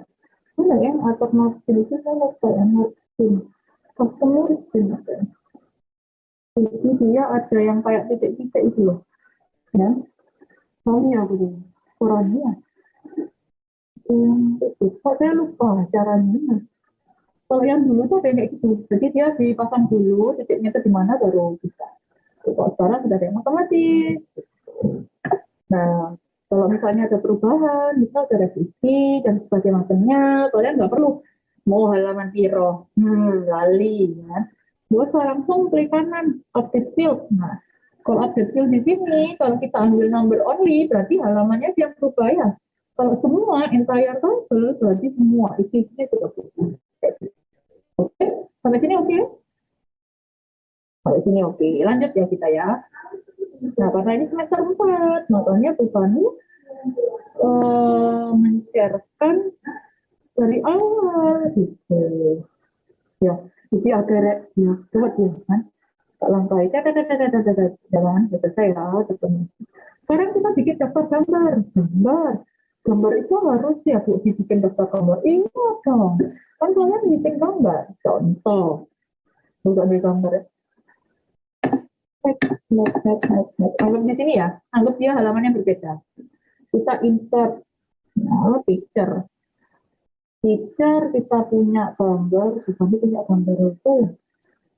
Mana ya? Atau margin itu saya lupa ya, margin. Custom margin. Jadi dia ada yang kayak titik-titik itu loh. Ya. Soalnya aku kurangnya. Kok saya lupa caranya. Kalau yang dulu tuh kayak gitu. Jadi dia dipasang dulu, titiknya itu di mana baru bisa. Kalau sekarang sudah ada yang otomatis. Nah, kalau misalnya ada perubahan, misal ada revisi dan sebagainya, kalian nggak perlu mau halaman piro, lali, ya. Gue langsung klik kanan, update field. Nah, kalau update field di sini, kalau kita ambil number only, berarti halamannya yang berubah ya. Kalau semua entire table, berarti semua isinya sudah berubah. Oke, sampai sini oke? Sampai sini oke. Lanjut ya kita ya. Nah, karena ini semester 4, makanya Bu Fani men-sharekan dari awal gitu. Ya, jadi agar ya, coba ya kan. Tak langkai, jangan selesai ya. Sekarang kita bikin daftar gambar itu harus ya Bu dibikin daftar gambar. Iya dong, kan kalian bikin gambar. Contoh, bukan di gambar. Anggap di sini ya, anggap dia halaman yang berbeda. Kita insert, nah, picture, kita punya gambar, bukan punya gambar itu.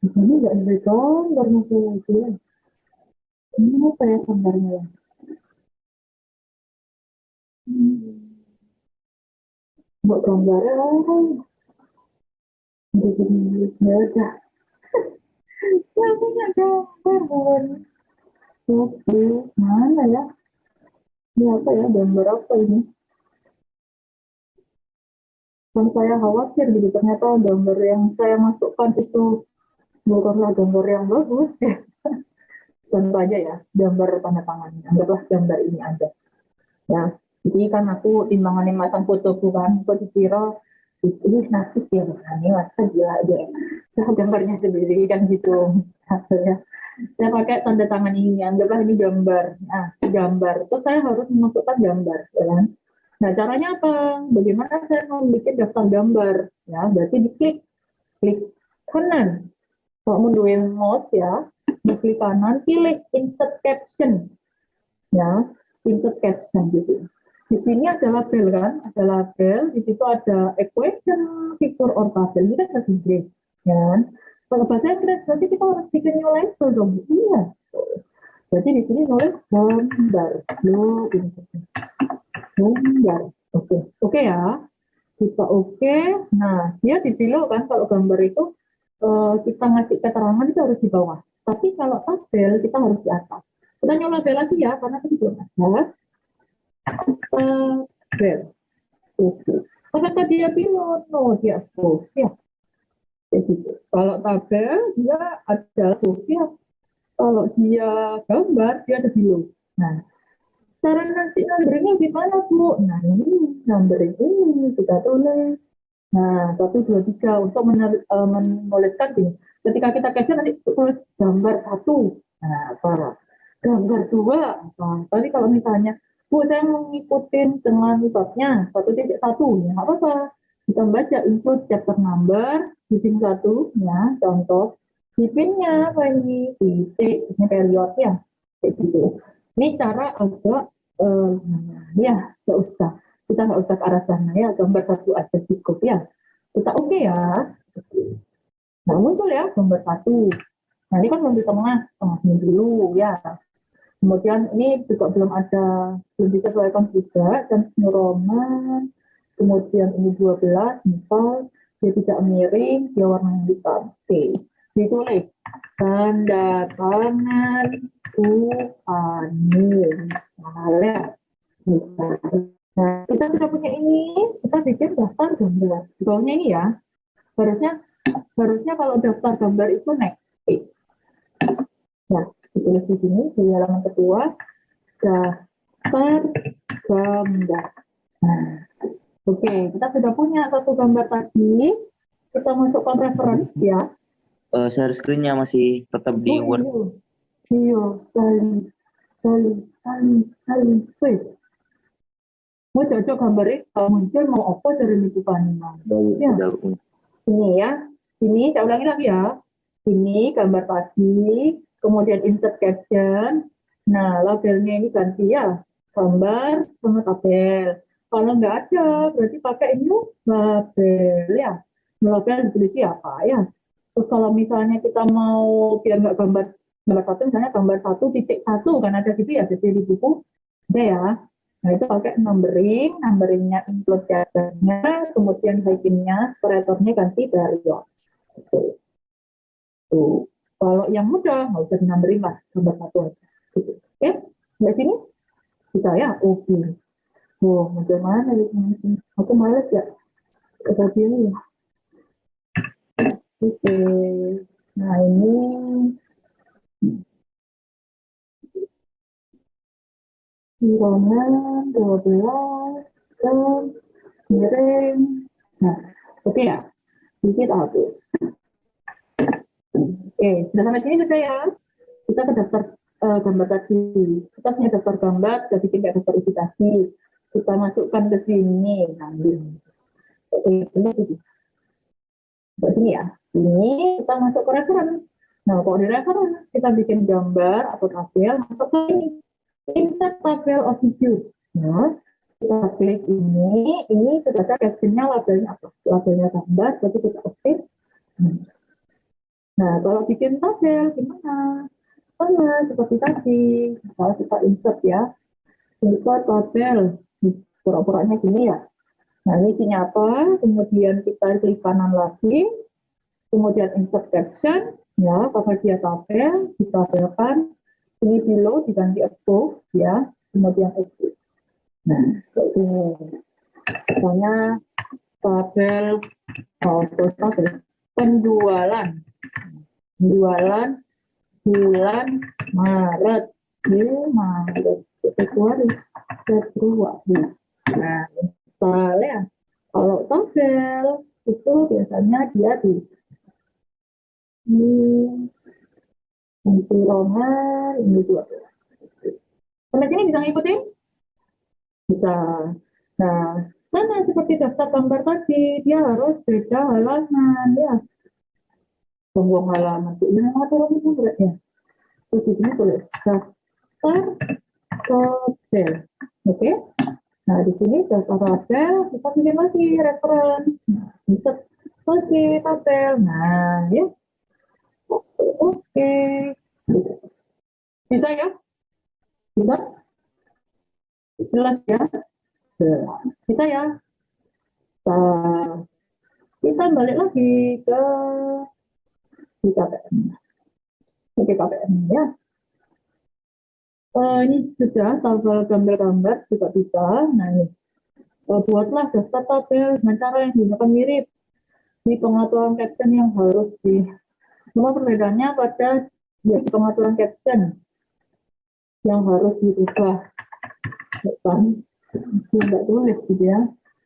Di sini nggak ada gambar maksudnya. Ini apa ya gambarnya? Buat gambarnya ya udah. Ya punya gambar, oke, mana ya? Ini apa ya, gambar apa ini? Kan saya khawatir gitu, ternyata gambar yang saya masukkan itu bukanlah gambar yang bagus ya. Contoh aja ya, gambar tanda tangan. Anggaplah gambar ini aja. Ya, jadi kan aku timbangan masang foto bukan, kok dikira ini narsis ya bukan, ini masa gila deh. Nah, gambarnya sendiri kan gitu. Hasilnya. Saya pakai tanda tangan ini, anggaplah ini gambar. Nah, gambar itu saya harus memasukkan gambar, ya kan? Nah, caranya apa? Bagaimana saya mau bikin daftar gambar? Ya, berarti klik kanan. Kalau mau doing mouse ya, klik kanan, pilih insert caption. Ya, insert caption gitu. Di sini ada label kan, ada label, di situ ada equation, figure, or table. Ini kan bahasa Inggris, ya kan? Kalau bahasa Inggris, berarti kita harus bikin new label dong. Iya. Berarti di sini nulis gambar. Loh, ini gambar. Oke ya. Kita oke. Nah, dia di below kan, kalau gambar itu kita ngasih keterangan itu harus di bawah. Tapi kalau tabel kita harus di atas. Kita nyoba tabel lagi ya, karena tadi belum ada. Tabel. Oke. Apakah dia below? No, dia above. Ya. Gitu. Kalau tabel dia ada above ya. Kalau dia gambar dia ada below. Nah, cara nanti numberingnya gimana Bu? Nah ini numbering ini kita tulis. Nah 1, 2, 3 untuk menuliskan ini. Ketika kita capture nanti tulis gambar 1. Nah apa? Gambar 2 apa? Tapi kalau misalnya Bu saya mau ngikutin dengan metodenya 1.1 ya nggak apa-apa. Kita baca include chapter number heading 1 ya contoh. Tipinnya apa ini? Titik ini period ya. Kayak gitu. Ini cara agak ya nggak usah, kita nggak usah ke arah sana ya, gambar 1 aja cukup ya, kita oke ya. Nah muncul ya gambar 1. Nah ini kan belum di tengahnya dulu ya. Kemudian ini juga belum disesuaikan juga dan Roman. Kemudian ini 12 misal dia tidak miring, dia warna hitam. Oke, ditulis tanda tangan Tuani misalnya. Nah, kita sudah punya ini, kita bikin daftar gambar. Di bawahnya ini ya, harusnya kalau daftar gambar itu next page. Nah, ditulis di sini di halaman kedua, daftar gambar. Nah, oke, kita sudah punya satu gambar tadi. Kita masukkan referensi ya. Share screen-nya masih tetap di Word. Iya, kali. Wih. Mau cocok gambarnya kalau muncul mau apa dari liputan ya. Ini ya, ini saya ulangi lagi ya. Ini gambar tadi, kemudian insert caption. Nah, labelnya ini ganti ya, gambar sama tabel. Kalau nggak ada, berarti pakai new label ya. Label ditulis apa ya? Terus kalau misalnya kita mau biar nggak gambar 1, misalnya gambar 1.1 kan ada gitu ya, jadi di buku ada ya. Nah itu pakai numberingnya include chapternya, kemudian heightingnya, operatornya ganti period. Tuh. Kalau yang mudah nggak usah numbering lah, gambar 1 aja. Gitu. Oke, dari sini bisa ya. Oke. Oh, macam mana ini? Aku males ya. Kata ini. Oke. Nah ini Roman 12 dan miring. Nah, oke ya. Sedikit hapus. Oke, sudah sampai sini sudah ya. Kita ke daftar gambar tadi. Kita punya daftar gambar, sudah bikin kayak daftar isi tadi. Kita masukkan ke sini. Oke, ini sini ya. Ini kita masuk ke referen. Nah, kalau di referen kita bikin gambar atau tabel, masuk ke ini. Insert tabel of figure. Nah, kita klik ini sudah ada captionnya, labelnya apa? Labelnya gambar, jadi kita oke. Nah, kalau bikin tabel gimana? Sama seperti tadi. Kalau kita insert ya, insert tabel. Pura-puranya gini ya. Nah, ini isinya apa? Kemudian kita klik kanan lagi. Kemudian insert caption. Ya, karena dia tabel, ditabelkan. Ini below diganti above ya, kemudian exit. Nah, ini misalnya tabel penjualan bulan Maret, Februari. Nah, misalnya kalau tabel itu biasanya dia di Roman ini 12. Sampai sini bisa ngikutin? Bisa. Nah, sama seperti daftar gambar tadi, dia harus beda halaman ya. Pembuang halaman itu ini apa lagi berat ya? Terus di sini tulis daftar tabel. Oke? Nah, di sini daftar tabel, kita bikin lagi referen. Nah, bisa lagi tabel. Nah, ya. Oke. Bisa ya? Bisa? Jelas ya? Bisa ya? Nah, kita balik lagi ke KPM. Oke, KPM ya. Ini sudah tabel gambar-gambar juga bisa. Nah, ini buatlah daftar tabel dengan cara yang digunakan mirip di pengaturan caption yang harus di. Cuma perbedaannya pada ya, pengaturan caption yang harus dirubah, bukan tidak tulis gitu ya.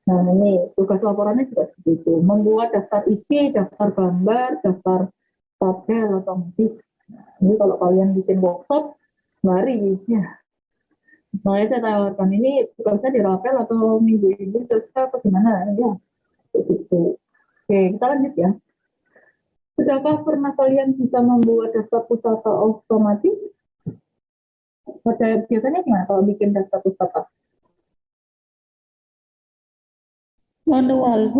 Nah, ini tugas laporannya juga seperti itu. Membuat daftar isi, daftar gambar, daftar tabel otomatis. Ini kalau kalian bikin workshop, mari ya. Makanya saya tawarkan ini tugasnya di rapel atau minggu ini selesai apa gimana ya. Begitu. Oke, kita lanjut ya. Sudahkah pernah kalian bisa membuat daftar pustaka otomatis? Biasanya gimana kalau bikin daftar pustaka? Manual.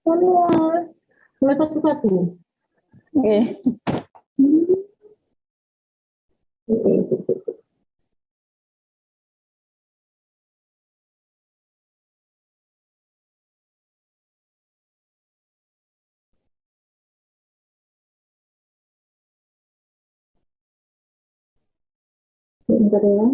Manual. Mulai satu-satu. Oke. Oke. Bentar ya.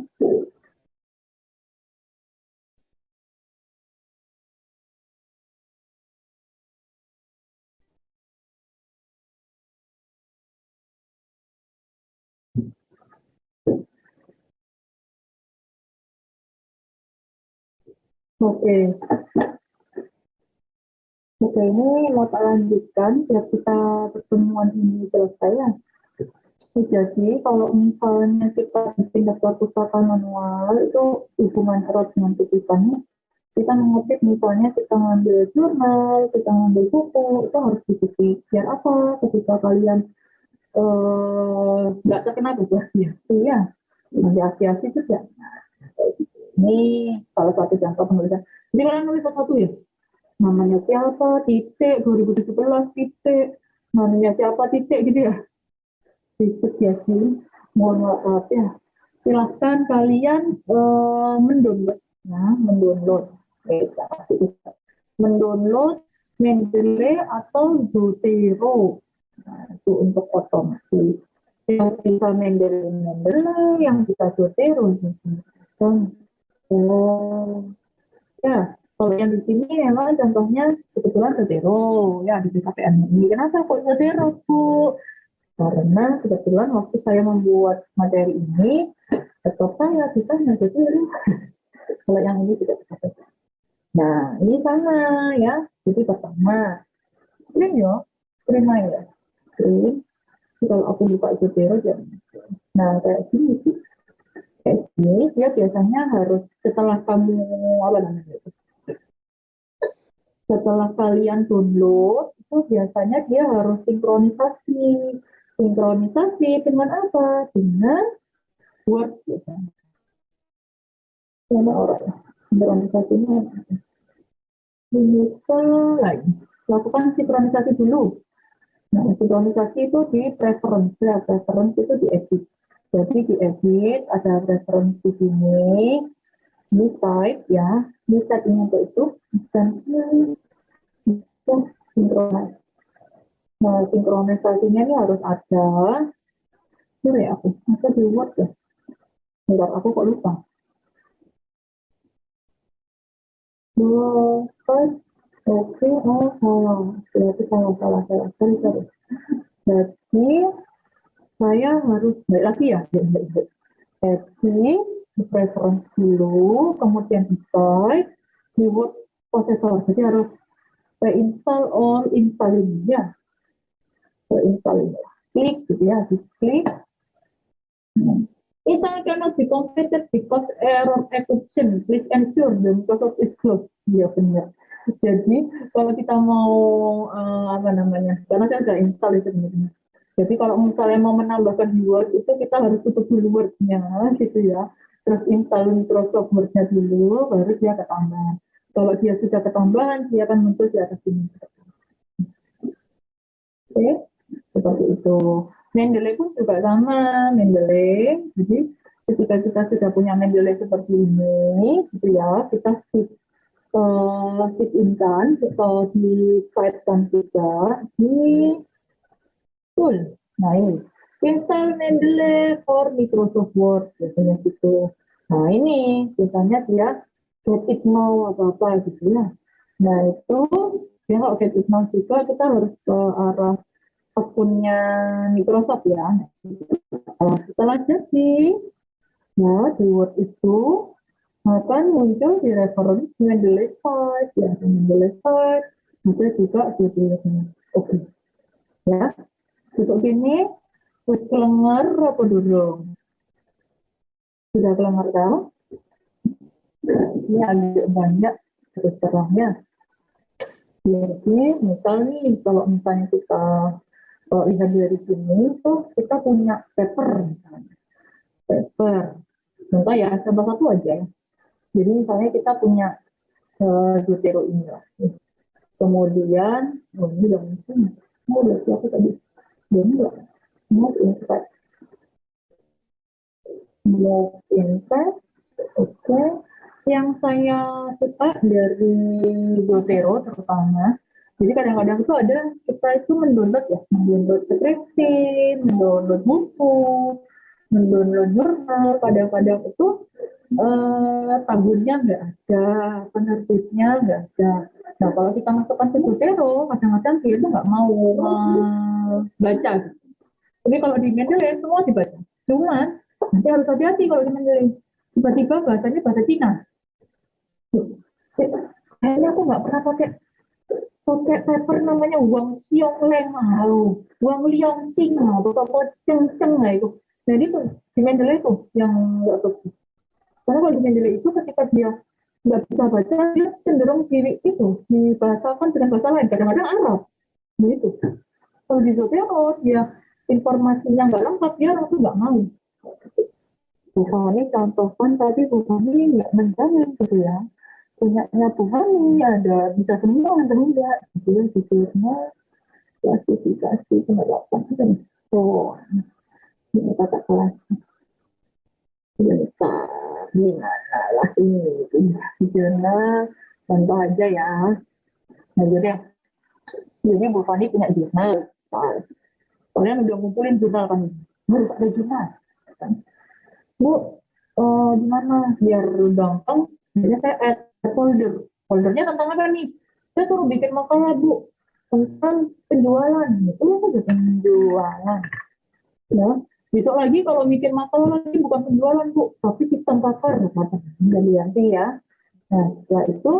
Oke. Oke, ini mau tak lanjutkan biar kita pertemuan ini selesai ya. Jadi kalau misalnya kita bikin daftar pustaka manual itu hubungan erat dengan putusannya. Kita mengutip misalnya kita ngambil jurnal, kita ngambil buku, itu harus dikutip. Biar apa? Ketika kalian nggak terkena tugasnya, iya, nanti juga. Ini salah satu contoh penulisan. Jadi kalian nulis satu ya, namanya siapa, titik, 2017, titik, namanya siapa, titik gitu ya. Titik ya sih, mohon maaf ya. Silahkan kalian mendownload, ya, mendownload Mendeley atau Zotero. Nah, itu untuk otomatis. Yang bisa Mendeley, yang bisa Zotero. Ya, kalau yang di sini memang contohnya kebetulan Zotero, ya di BKPM ini. Kenapa kok Zotero, Bu? Karena kebetulan waktu saya membuat materi ini, laptop saya bisa Zotero. Kalau yang ini tidak bisa. Nah, ini sama ya. Jadi pertama, screen ya, screen ya. Screen. Kalau aku buka Zotero, nah kayak gini sih. Kayak gini, dia biasanya harus setelah kamu apa namanya itu? Setelah kalian download, itu biasanya dia harus sinkronisasi. Sinkronisasi dengan apa? Dengan Word biasanya. Mana orang sinkronisasinya? Lagi. Lakukan sinkronisasi dulu. Nah, sinkronisasi itu di preference, ya. Preference itu di edit. Jadi di edit, ada preference di sini, di site ya, di setting untuk itu, dan sinkronis. Nah, sinkronisasinya ini harus ada. Ini ya aku, ada di Word ya. Bentar, aku kok lupa. Oke, oh salah. Berarti salah. Sorry. Jadi, saya harus balik lagi ya. Edit, di preference dulu, kemudian di site, di Word processor. Jadi harus reinstall all installing ya. Reinstall. Klik gitu ya, di klik. Install cannot be completed because error exception. Please ensure the Microsoft is closed. Iya benar. Jadi kalau kita mau apa namanya, karena saya sudah install itu sebenarnya. Jadi kalau misalnya mau menambahkan di Word itu kita harus tutup dulu Word-nya gitu ya. Terus install Microsoft Word-nya dulu, baru dia ketambahan. Kalau dia sudah ketambahan, dia akan muncul di atas ini. Oke, seperti itu. Mendeley pun juga sama, Mendeley. Jadi ketika kita sudah punya Mendeley seperti ini, gitu ya, kita fit in-kan atau di slide-kan juga di tool. Nah ini, install Mendeley for Microsoft Word, biasanya gitu. Nah ini, biasanya dia get it now apa-apa gitu ya. Nah itu, ya kalau get it now juga kita harus ke arah akunnya Microsoft ya. Nah, setelah jadi, nah di Word itu akan muncul di reference Mendeley site, ya Mendeley site, ada juga di tulisnya. Oke, ya. Untuk ini, terus kelengar apa durung? Sudah kelengar kan? Ini agak banyak terus terangnya. Jadi, misal nih, kalau misalnya kita lihat dari sini, tuh kita punya paper, misalnya. Paper. Contoh ya, salah satu aja ya. Jadi misalnya kita punya Zotero ini lah. Kemudian, ini udah mungkin, udah siapa tadi? Dan enggak, mau invest. Mau invest, oke. Yang saya suka dari Zotero terutama, jadi kadang-kadang itu ada, kita itu mendownload ya, mendownload skripsi, mendownload buku, mendownload jurnal, kadang-kadang itu tahunnya nggak ada, penerbitnya nggak ada. Nah kalau kita masukkan ke Zotero, kadang-kadang dia itu nggak mau baca. Tapi kalau di Mendeley semua dibaca. Cuman nanti harus hati-hati kalau di Mendeley. Tiba-tiba bahasanya bahasa Cina. Kayaknya aku nggak pernah pakai paper namanya Wang Xiong Leng Hao, Wang Liong Ching atau apa Ceng Ceng itu. Jadi tuh di Mendeley itu yang nggak bagus. Karena kalau di Mendeley itu ketika dia nggak bisa baca, dia cenderung kiri itu dibahasakan dengan bahasa lain, kadang-kadang Arab. Begitu. Kalau di Zotero, dia informasinya nggak lengkap, dia langsung nggak mau. Bukhari contohkan tadi Bukhari nggak menjamin gitu ya. Punyanya Bukhari ada bisa semua atau enggak. Gitu ya, jujurnya klasifikasi penerapan itu. Oh, ini kata kelas. Bentar, gimana lah ini? Jurnal, contoh aja ya. Nah, jadi Bu Fani punya jurnal. Kalian udah ngumpulin jurnal kan? Harus ada jurnal. Bu, di mana? Biar gampang, jadi saya add folder. Foldernya tentang apa nih? Saya suruh bikin makalah, Bu. Tentang penjualan. Itu aja penjualan. Ya, besok lagi kalau bikin makalah lagi bukan penjualan Bu, tapi sistem pasar. Jadi nanti ya. Nah, setelah itu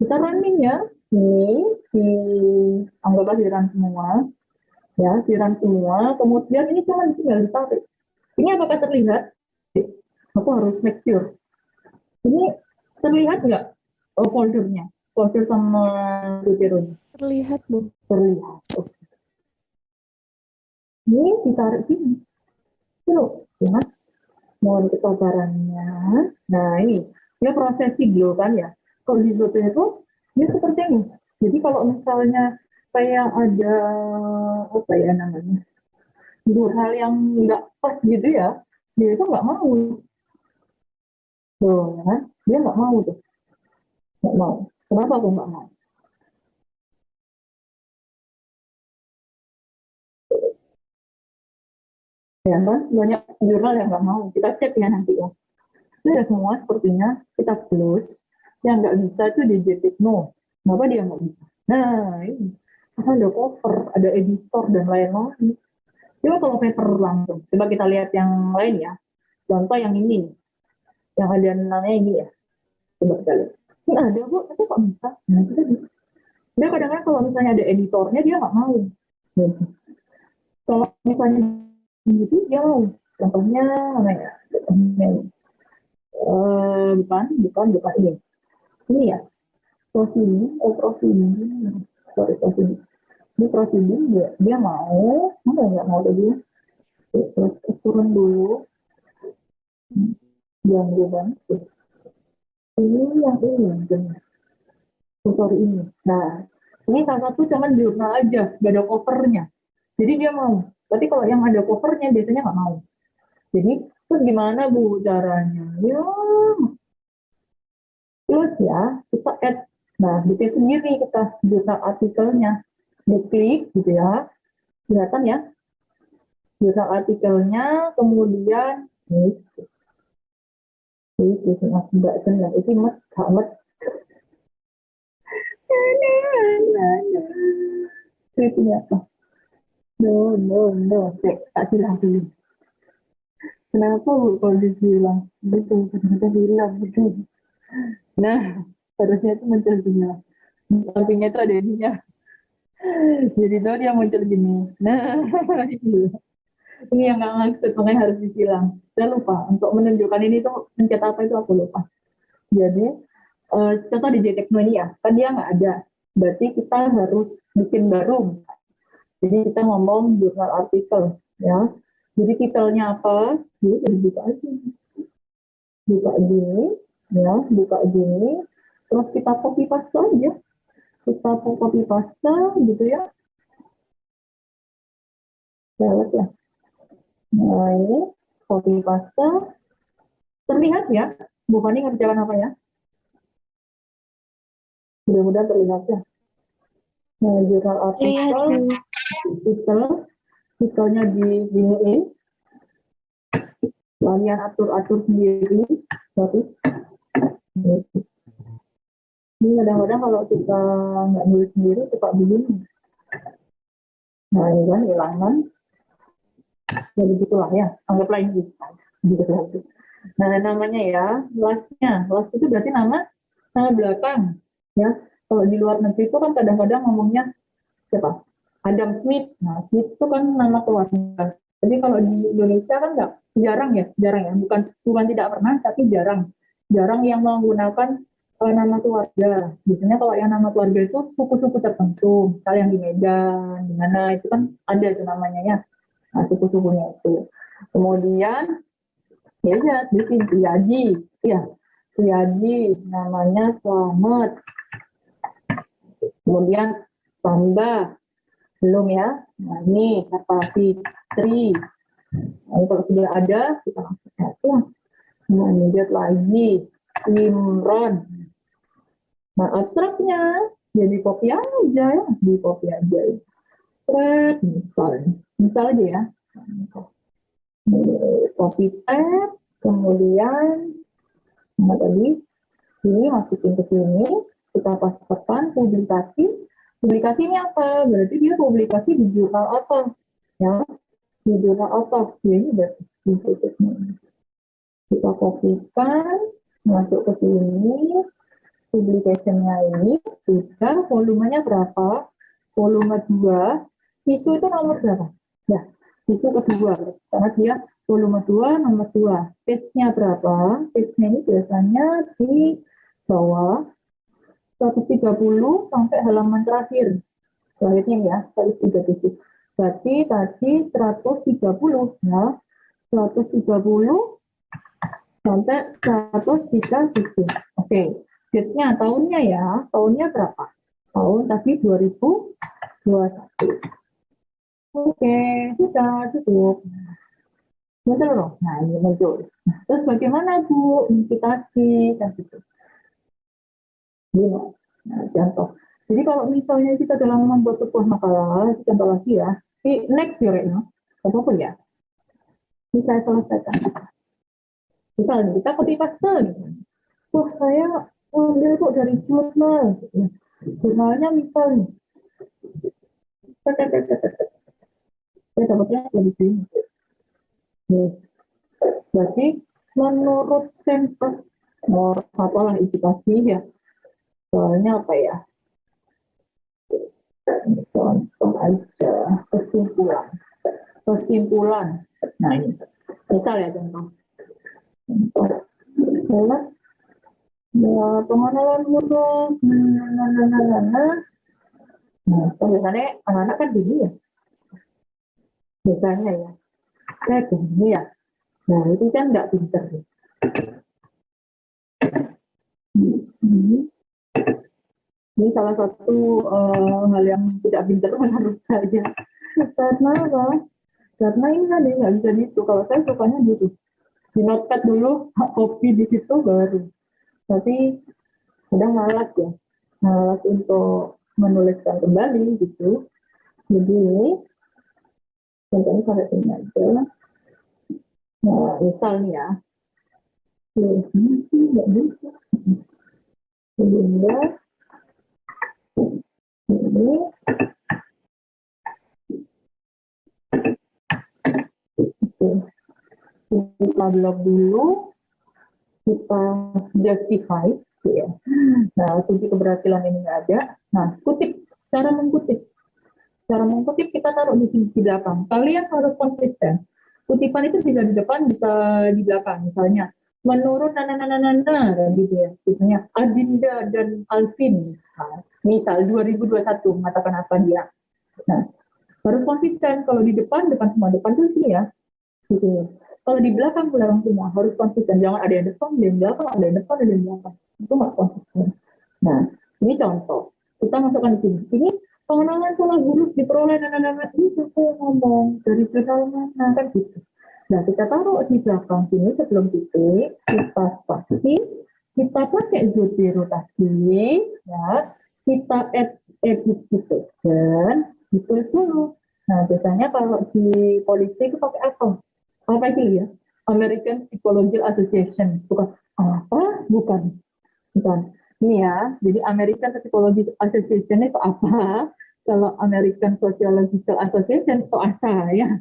kita running ya. Ini anggaplah di run semua. Ya, di run semua. Kemudian ini cuma tinggal ditarik. Ini apakah terlihat? Aku harus make sure. Ini terlihat nggak foldernya? Folder sama Zotero-nya? Terlihat, Bu. Terlihat. Oke. Ini ditarik sini. Tuh, ya. Mohon kesabarannya. Nah, ini dia prosesi dulu kan ya. Kalau di Zotero ini seperti ini. Jadi kalau misalnya kayak ada apa ya namanya hal yang nggak pas gitu ya, dia itu nggak mau. Tuh, ya kan? Dia nggak mau tuh. Nggak mau. Kenapa aku nggak mau? Ya kan? Banyak jurnal yang nggak mau. Kita cek ya nanti ya. Ini semua sepertinya kita close. Yang nggak bisa itu dijetik no. Kenapa dia nggak bisa? Nah, ini. Ada cover, ada editor, dan lain-lain. Coba kalau paper langsung. Coba kita lihat yang lain ya. Contoh yang ini. Yang ada namanya ini ya. Coba kita lihat. Ini ada Bu, tapi kok bisa? Nah, itu tadi. Dia kadang-kadang kalau misalnya ada editornya, dia nggak mau. Kalau misalnya gitu, dia mau. Contohnya mana ya? Bukan ini. Ini ya. Proceeding. Sorry. Ini proceeding dia mau. Mana nggak mau tadi? Terus turun dulu. Ganggu banget. Ini yang ini. Sorry ini. Nah, ini salah satu cuman jurnal aja, gak ada covernya. Jadi dia mau. Tapi kalau yang ada covernya biasanya nggak mau. Jadi Terus gimana Bu caranya? Ya, terus ya kita add, nah bikin sendiri kita jurnal artikelnya, diklik gitu ya, kelihatan ya jurnal artikelnya, kemudian itu aku nggak senang, itu mat banget. Itu apa? No, tak silang dulu. Kenapa Bu kalau disilang? Betul, ternyata hilang, betul. Nah, harusnya itu muncul gini. Sampingnya itu ada ininya. Jadi tuh dia muncul gini. Nah, ini yang nggak maksud, makanya harus disilang. Saya lupa, untuk menunjukkan ini tuh pencet apa itu aku lupa. Jadi, contoh di JTEKNO ini ya, kan dia nggak ada. Berarti kita harus bikin baru. Jadi kita ngomong jurnal artikel, ya. Jadi titelnya apa? Jadi dibuka aja. Buka gini, ya, buka gini. Terus kita copy paste aja. Kita copy paste gitu ya. Lihat ya. Nah ini copy paste. Terlihat ya, Bu Fani ngerjakan apa ya? Mudah-mudahan terlihat ya. Nah, jurnal artikel, titelnya diginiin. Kalian atur-atur sendiri. Bagus. Ini kadang-kadang kalau kita nggak nulis sendiri, suka begini. Nah, ini kan hilangan. Jadi gitulah ya, anggaplah ini gitu lagi. Nah, namanya ya, last-nya. Last itu berarti nama belakang. Ya, kalau di luar negeri itu kan kadang-kadang ngomongnya siapa? Adam Smith. Nah, Smith itu kan nama keluarga. Jadi kalau di Indonesia kan nggak, jarang ya. Bukan tidak pernah, tapi jarang yang menggunakan nama keluarga. Biasanya kalau yang nama keluarga itu suku-suku tertentu, misalnya yang di Medan, di mana itu kan ada itu namanya ya. Nah, suku-sukunya itu. Kemudian ya bikin Priyadi, ya Priyadi namanya Slamet. Kemudian Samba belum ya. Nah ini kata Fitri. Nah, kalau sudah ada kita langsung ya. Nah lihat lagi Imron. Nah abstraknya jadi copy aja ya, di copy aja. Misal aja ya. Copy tab, kemudian nah tadi ini masukin ke sini, kita pastikan publikasi ini apa? Berarti dia publikasi di jurnal apa? Ya, di jurnal apa? Ya, ini berarti kita kopikan, masuk ke sini, publication-nya ini sudah, volumenya berapa? Volume 2, isu itu nomor berapa? Ya, isu kedua, karena dia volume 2, nomor 2. Page-nya berapa? Page-nya ini biasanya di bawah 130 sampai halaman terakhir. Terakhirnya ya, 137. Berarti tadi 130 ya. 130 sampai 137. Oke. Date-nya, tahunnya ya. Tahunnya berapa? Tahun tadi 2021. Oke, sudah cukup. Muncul loh. Nah, ini muncul. Nah, terus bagaimana Bu? Kita kan gitu. Nah, contoh. Jadi kalau misalnya kita dalam membuat sebuah makalah, contoh lagi ya, next ya, apapun ya, bisa selesaikan. Misalnya kita copy paste, gitu. Wah saya ambil kok dari jurnal, gitu. Jurnalnya misalnya, saya dapatnya lebih tinggi. Berarti menurut sampel, apalah edukasi ya, soalnya apa ya? Contoh aja kesimpulan. Nah ini misal ya contoh adalah ya, pengenalan musuh. Nah biasanya anak-anak kan gini ya, biasanya ya kayak gini ya. Nah itu kan nggak pinter. Ini salah satu hal yang tidak pintar menurut saya. Karena apa? Karena ini tadi nggak bisa gitu. Kalau saya sukanya gitu. di notepad dulu, copy di situ baru. Tapi kadang malas ya, malas untuk menuliskan kembali gitu. Jadi contohnya sampai sini aja. Nah, misal nih ya, nggak bisa. Sehingga ini kita blok dulu, kita justify ya. Nah, kunci keberhasilan ini nggak ada. Nah, kutip, cara mengkutip kita taruh di belakang. Kalian harus konsisten. Kutipan itu bisa di depan, bisa di belakang. Misalnya, menurut gitu ya. Misalnya, Adinda dan Alvin, misal 2021 mengatakan apa dia. Nah, harus konsisten. Kalau di depan semua, depan itu sini ya. Gitu. Kalau di belakang semua, harus konsisten. Jangan ada yang depan, ada yang belakang, ada yang depan, ada yang belakang. Itu nggak konsisten. Nah, ini contoh. Kita masukkan di sini. Ini pengenalan salah huruf diperoleh ini siapa yang ngomong dari jurnal mana kan gitu. Nah, kita taruh di belakang sini sebelum titik, kita spasi, kita pakai zero rotasi, ya, kita edit gitu dan ditulis dulu. Nah, biasanya kalau di polisi itu pakai apa? Apa itu ya? American Psychological Association. Bukan apa? Bukan. Ini ya, jadi American Psychological Association itu apa? Kalau American Sociological Association itu ASA ya.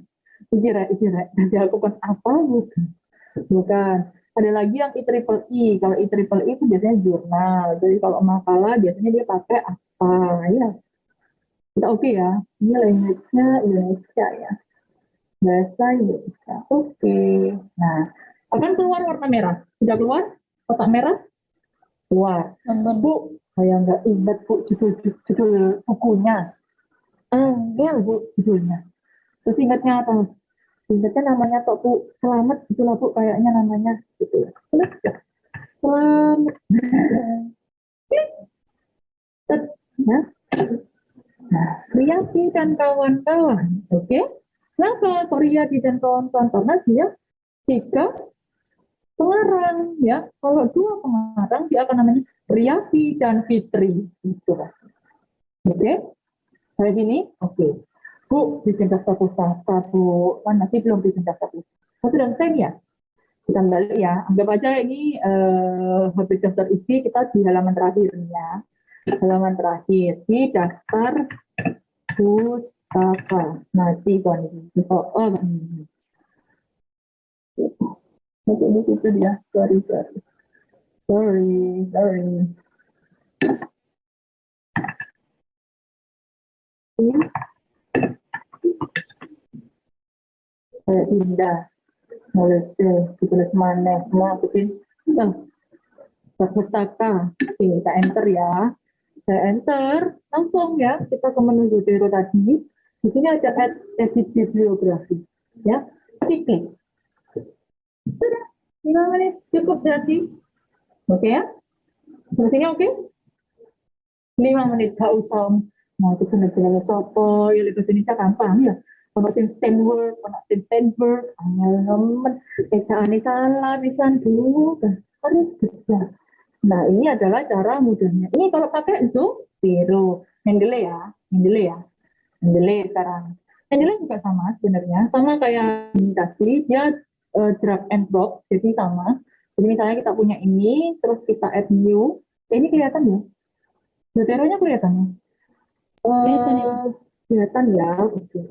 Kira. Nanti aku kan apa? Bukan. Ada lagi yang IEEE. Kalau IEEE itu biasanya jurnal. Jadi kalau makalah biasanya dia pakai apa ya? Kita oke ya. Ini language-nya Indonesia ya. Bahasa Indonesia. Oke. Nah, akan keluar warna merah. Sudah keluar? Kotak merah? Keluar. Bu, saya nggak ingat Bu judul bukunya. Enggak Bu judulnya. Terus ingatnya apa? Ingatnya namanya Tok Bu Selamat gitulah Bu kayaknya namanya gitu. Selamat. Ya. Nah, Riyadi dan kawan-kawan. Oke. Kenapa Riyadi dan kawan-kawan? Karena dia 3 pengarang ya. Kalau 2 pengarang dia akan namanya Riyadi dan Fitri. Itu Mas. Oke. Kayak gini? Oke. Bu, bikin daftar pustaka, Bu. Mana sih belum bikin daftar pustaka? Sudah selesai ya? Kita balik ya. Anggap aja ini habis daftar isi, kita di halaman terakhirnya. Halaman terakhir di daftar pustaka. Nanti kan ini. Oke, ini itu dia. Sorry. Ini kayak indah. Ditulis mana? Mau bikin pustaka. Kita enter ya. Saya enter langsung ya. Kita ke menu zero tadi. Di sini ada edit bibliografi. Ya, klik. Sudah, 5 menit cukup jadi. Oke ya? Sampai sini oke? 5 menit gak usah. Nah, itu sudah jelas sopo. Ya, lebih Indonesia gampang ya. Kalau tim Stanford, kalau tim Stanford, teman, ejaan salah, bisa dulu, harus bisa. Nah, ini adalah cara mudahnya. Ini kalau pakai Zoom, zero. Handle sekarang. Handle juga sama sebenarnya. Sama kayak tadi, dia drag and drop, jadi sama. Jadi misalnya kita punya ini, terus kita add new. Ini kelihatan ya? Zotero-nya kelihatan ya? Kelihatan ya. Oke.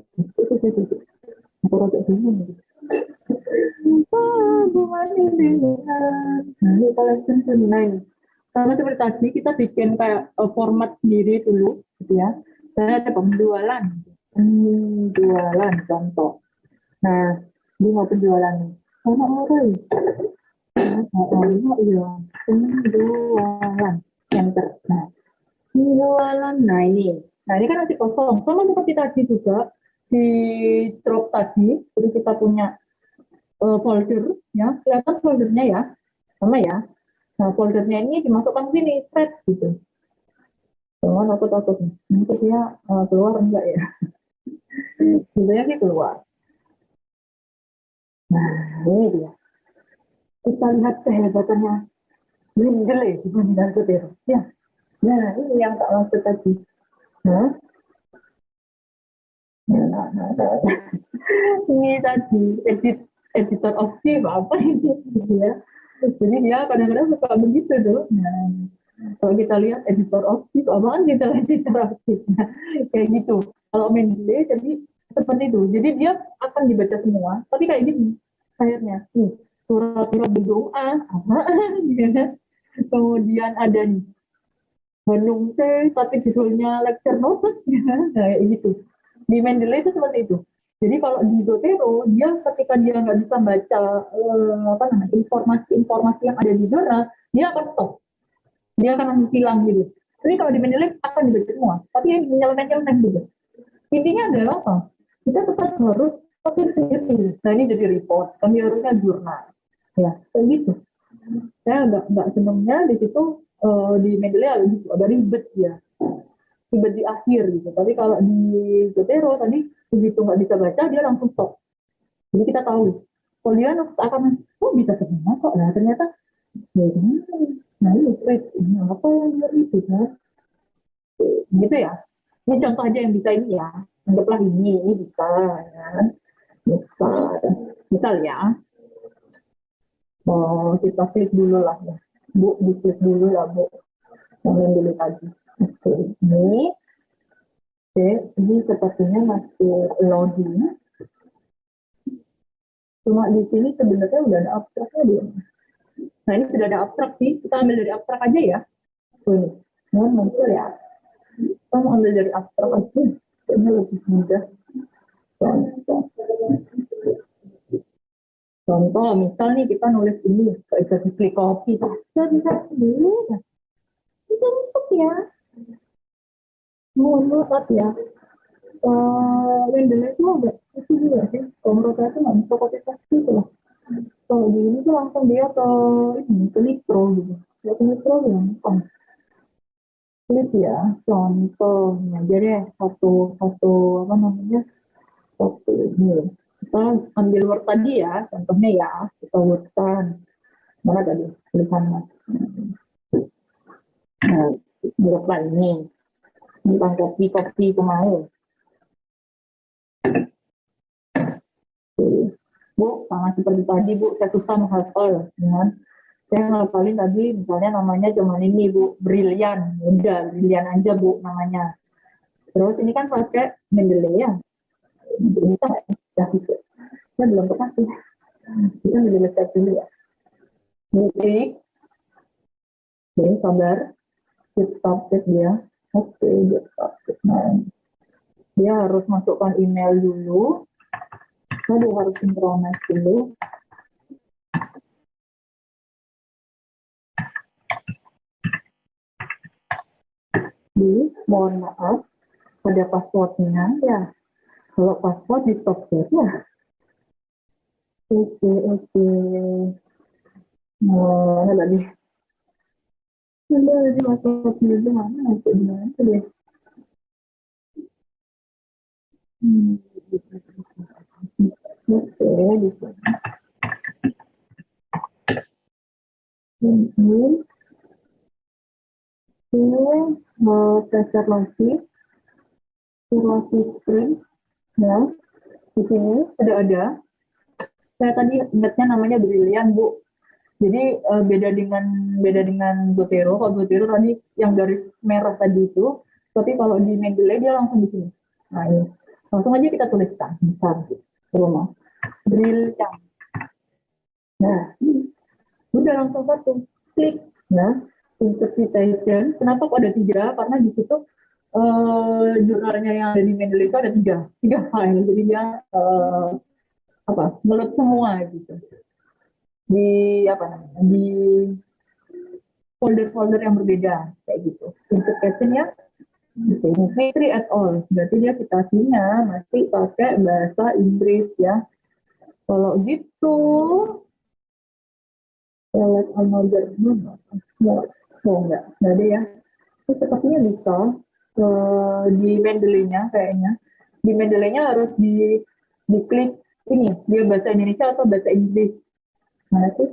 Aku rada bingung. Nah, ini collection senang. Sama seperti tadi, kita bikin kayak format sendiri dulu, gitu ya. Saya ada penjualan contoh. Nah, ini mau penjualan nih. Iya, penjualan. Enter. Nah, penjualan. Nah, ini kan masih kosong. Sama seperti tadi juga di drop tadi. Jadi kita punya folder, ya. Kelihatan foldernya ya. Sama ya. Nah, foldernya ini dimasukkan sini, thread gitu. Cuman aku takut nih. Nanti dia keluar enggak ya? Biasanya sih keluar. Nah, ini dia. kita lihat kehebatannya Mendeley dibandingkan Zotero. Ya, nah ini yang tak maksud tadi. Nah, ini tadi editor of game apa ini ya. Jadi dia kadang-kadang suka begitu tuh. Nah, kalau kita lihat editor of game, apaan kita editor of game? Nah, kayak gitu. Kalau Mendeley jadi seperti itu. Jadi dia akan dibaca semua, tapi kayak gini akhirnya. Surat-surat berdoa, apaan? Kemudian ada nih Bandung teh tapi judulnya lecture notes ya, nah, kayak gitu. Di Mendeley itu seperti itu. Jadi kalau di Zotero dia ketika dia nggak bisa baca apa namanya informasi-informasi yang ada di jurnal, dia akan stop, dia akan langsung hilang gitu. Tapi kalau di Mendeley akan dibaca semua, tapi nyeleneh-nyeleneh gitu. Intinya adalah apa? Kita tetap harus pakai sendiri. Nah ini jadi report, kami harusnya jurnal, ya kayak gitu. Saya nggak senangnya di situ di Mendeley agak ribet ya, ribet di akhir gitu. Tapi kalau di Zotero tadi begitu nggak bisa baca dia langsung stop. Jadi kita tahu. Kalau dia akan bisa sebenarnya kok. Nah ternyata ya, nah ini apa yang itu kan? Gitu ya. Ini contoh aja yang bisa ini ya. Anggaplah ini bisa ya. Misal ya. Kita klik dulu lah ya. Bu, diklik dulu ya Bu. Yang dulu tadi. Oke, ini sepertinya masih loading. Cuma di sini sebenarnya udah ada abstraknya belum? Nah ini sudah ada abstrak sih. Kita ambil dari abstrak aja ya. Ini muncul ya. Kita mau ambil dari abstrak aja. Ini lebih mudah. Contoh, misal nih kita nulis ini, bisa diklik copy, bisa dulu. Itu untuk ya. Menurut ya. Mendeley itu agak itu juga sih. Kalau menurut saya itu nggak bisa copy paste gitu lah. Kalau di ini tuh langsung dia ke Nitro gitu. Ya ke Nitro gampang. Klik ya, contohnya. Jadi satu apa namanya? Satu ini. Kita ambil Word tadi ya, contohnya ya. Kita Wordkan. Mana tadi tulisannya? Nah, Wordkan ini. Tentang kopi kemarin. Bu, sama seperti tadi Bu, saya susah menghafal, ya. Saya ngapalin tadi misalnya namanya cuma ini Bu, Brilian, udah Brilian aja Bu namanya. Terus ini kan pakai Mendeley ya, bisa ya gitu. Saya belum pernah sih, kita Mendeley dulu ya. Klik, ini sabar, get started dia. Oke, get started. Nah, dia harus masukkan email dulu. Dia harus synchronize dulu. Mohon maaf, ada passwordnya ya. Kalau password di stop share ya. Oke. Nah, ada lagi. Ada di password itu mana? Itu di mana tuh dia? Oke, di sini. Pressure lagi. Screen. Ya, di sini sudah ada. Saya tadi ingatnya namanya Brilian Bu. Jadi beda dengan Zotero. Kalau Zotero tadi yang garis merah tadi itu, tapi kalau di Mendeley dia langsung di sini. Nah ini, langsung aja kita tuliskan, misal rumah Brilian. Nah, udah langsung satu, klik. Nah, interpretation. Kenapa kok ada 3? Karena di situ jurnalnya yang ada di Mendeley itu ada 3 file. Jadi dia ngeload semua gitu. Di folder-folder yang berbeda kayak gitu. Interpretation-nya Metri at all, berarti dia citasinya masih pakai bahasa Inggris ya. Kalau gitu, select another enggak ada ya. Ini sepertinya bisa di Mendeley-nya kayaknya. Di Mendeley-nya harus diklik ini, dia bahasa Indonesia atau bahasa Inggris. Mana sih?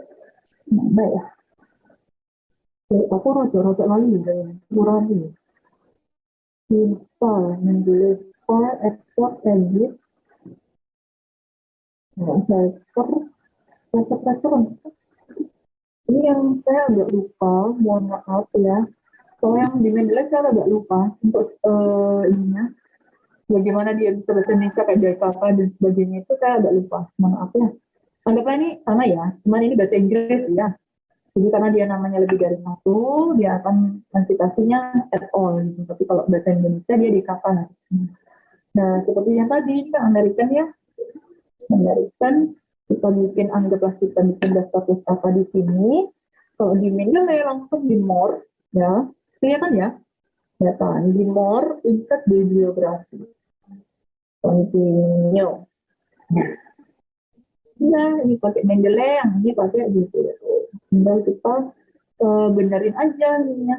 Nah, ya. Aku rada-rada lali ya, kurang nih. Install, mendelete, export, edit, paper. Ini yang saya agak lupa, mohon maaf ya. Kalau yang di Mendeley saya agak lupa untuk ininya, bagaimana dia bisa bahasa Indonesia kayak dari kakak dan sebagainya itu saya agak lupa, mohon maaf ya. Anggaplah ini sama ya, cuman ini bahasa Inggris ya. Jadi karena dia namanya lebih dari satu, dia akan kuantitasnya at all gitu. Tapi kalau bahasa Indonesia dia di kakak. Nah, seperti yang tadi, ini kan American ya. American, kita bikin, anggaplah kita bikin daftar pustaka di sini. Kalau di Mendeley langsung di more, ya, kelihatan ya, kelihatan di more, insert bibliografi. Continue. Nah, ini pakai Mendeley, yang ini pakai gitu. Tinggal kita benerin aja ininya.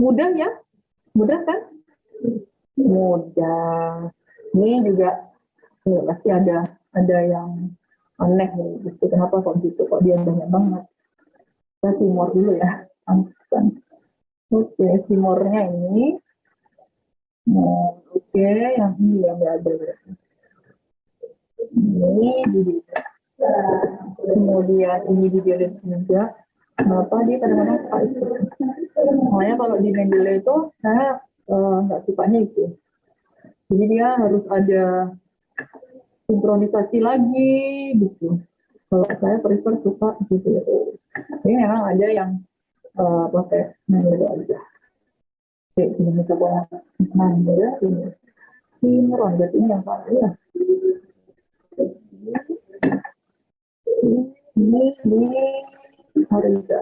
Mudah ya? Mudah kan? Mudah. Ini juga ya, pasti ada yang aneh gitu. Kenapa kok gitu? Kok dia banyak banget? Kita simor dulu ya. Oke, simornya ini. Nah, oke, yang ini yang nggak ada berarti. Ini di kemudian ini di delete juga. Kenapa dia kadang-kadang suka itu? Makanya kalau di Mendeley itu saya nggak sukanya itu. Jadi dia harus ada sinkronisasi lagi gitu. Kalau saya prefer suka gitu. Ini memang ada yang pakai Mendeley aja. Oke, ini coba Mendeley ini. Simron berarti ini yang paling ya. Ini harga.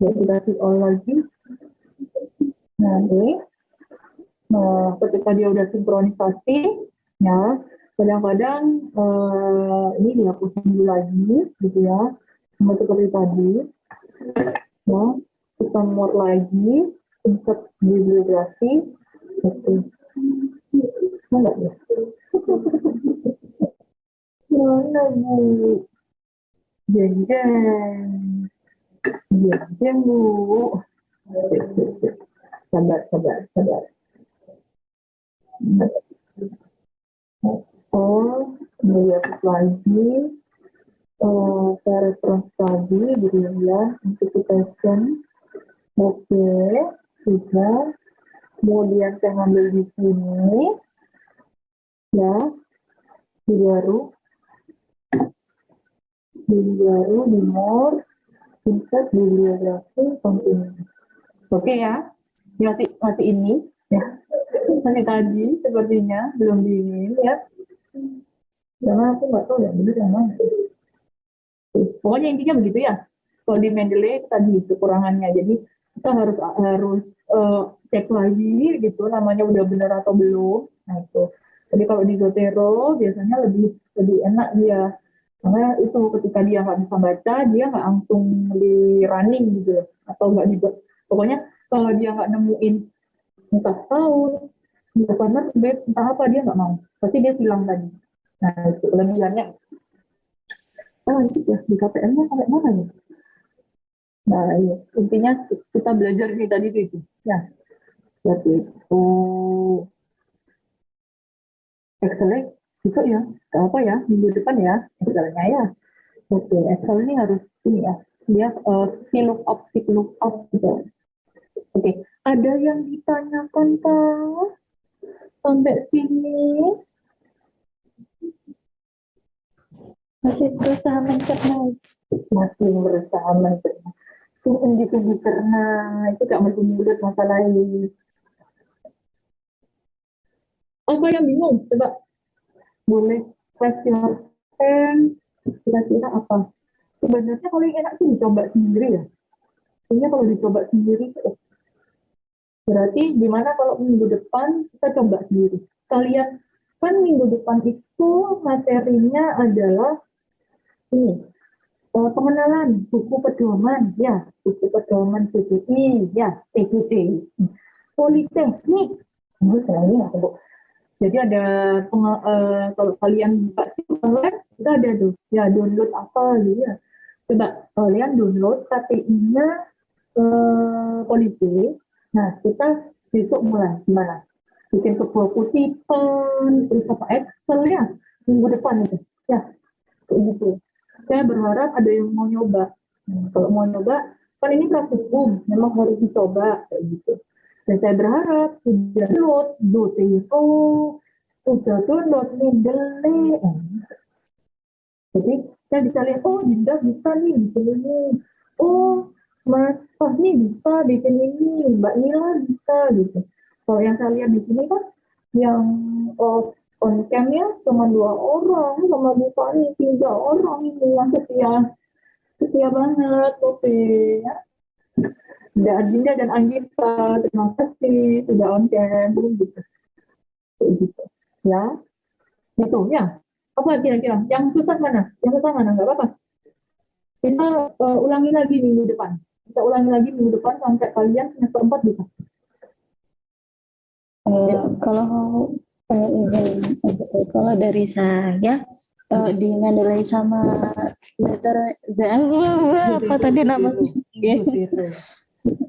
Jadi all lagi. Nanti, ketika dia udah sinkronisasi, ya kadang-kadang ini dihapus dulu lagi, gitu ya, sama seperti tadi. Ya, kita more lagi, insert bibliografi, oke. Enggak ya? Mana bu? Jeng-jeng. Jeng-jeng bu. Sabar. Oh, dihapus lagi. Saya reference tadi, gitu ya, anticipation. Oke, sudah. Kemudian saya ngambil di sini, ya, di baru, di more, insert bibliografi, continue. Oke ya, masih ini, ya, masih tadi sepertinya belum di ini ya. Karena aku nggak tahu ya, bener yang mana. Pokoknya intinya begitu ya. Kalau di Mendeley tadi kekurangannya, jadi kita harus cek lagi gitu, namanya udah benar atau belum. Nah itu. Jadi kalau di Zotero biasanya lebih enak dia, karena itu ketika dia nggak bisa baca, dia nggak langsung di running gitu, atau nggak di, pokoknya kalau dia nggak nemuin entah tahun, entah penerbit, entah apa, dia nggak mau. Pasti dia hilang tadi. Nah itu kelebihannya. Itu ya di KPM-nya sampai mana ya? Nah, iya. Intinya kita belajar ini tadi itu. Ya, seperti itu. Excel besok ya, gak apa ya, minggu depan ya, Excelnya ya. Oke, Excel ini harus ini ya, dia VLOOKUP gitu. Oke, ada yang ditanyakan Kak? Sampai sini? Masih berusaha mencerna. Sungguh karena itu gak mulut masalah ini. Apa yang bingung? Coba boleh question kira-kira apa? Sebenarnya kalau yang enak sih dicoba sendiri ya. Sebenarnya kalau dicoba sendiri berarti gimana kalau minggu depan kita coba sendiri. Kalian kan minggu depan itu materinya adalah ini pengenalan buku pedoman ya, buku pedoman PPI ya, PPT. Politeknik. Saya nggak tahu. Jadi ada kalau kalian buka web itu ada tuh ya download apa gitu ya. Coba kalian download KTI-nya Politik. Nah kita besok mulai gimana? Bikin sebuah kutipan, terus apa Excel ya minggu depan itu ya kayak gitu. Saya berharap ada yang mau nyoba. Kalau mau nyoba kan ini praktikum memang harus dicoba kayak gitu. Dan saya berharap sudah download Doteo, sudah download Mendeley. Jadi saya bisa lihat, oh Dinda bisa nih bikin ini. Oh Mas Fahmi bisa bikin ini, Mbak Nila bisa gitu. Kalau yang saya lihat di sini kan yang on cam-nya cuma 2 orang, sama Bu Fani 3 orang ini yang setia banget, oke ya. Dinda dan Anggita, terima kasih sudah on cam gitu. Gitu. Ya, gitu ya. Apa kira-kira? Yang susah mana? Yang susah mana? Nggak apa-apa. Kita ulangi lagi minggu depan. Kita ulangi lagi minggu depan sampai kalian semester 4 bisa. Kalau kalau dari saya di Mendeley sama letter apa tadi namanya?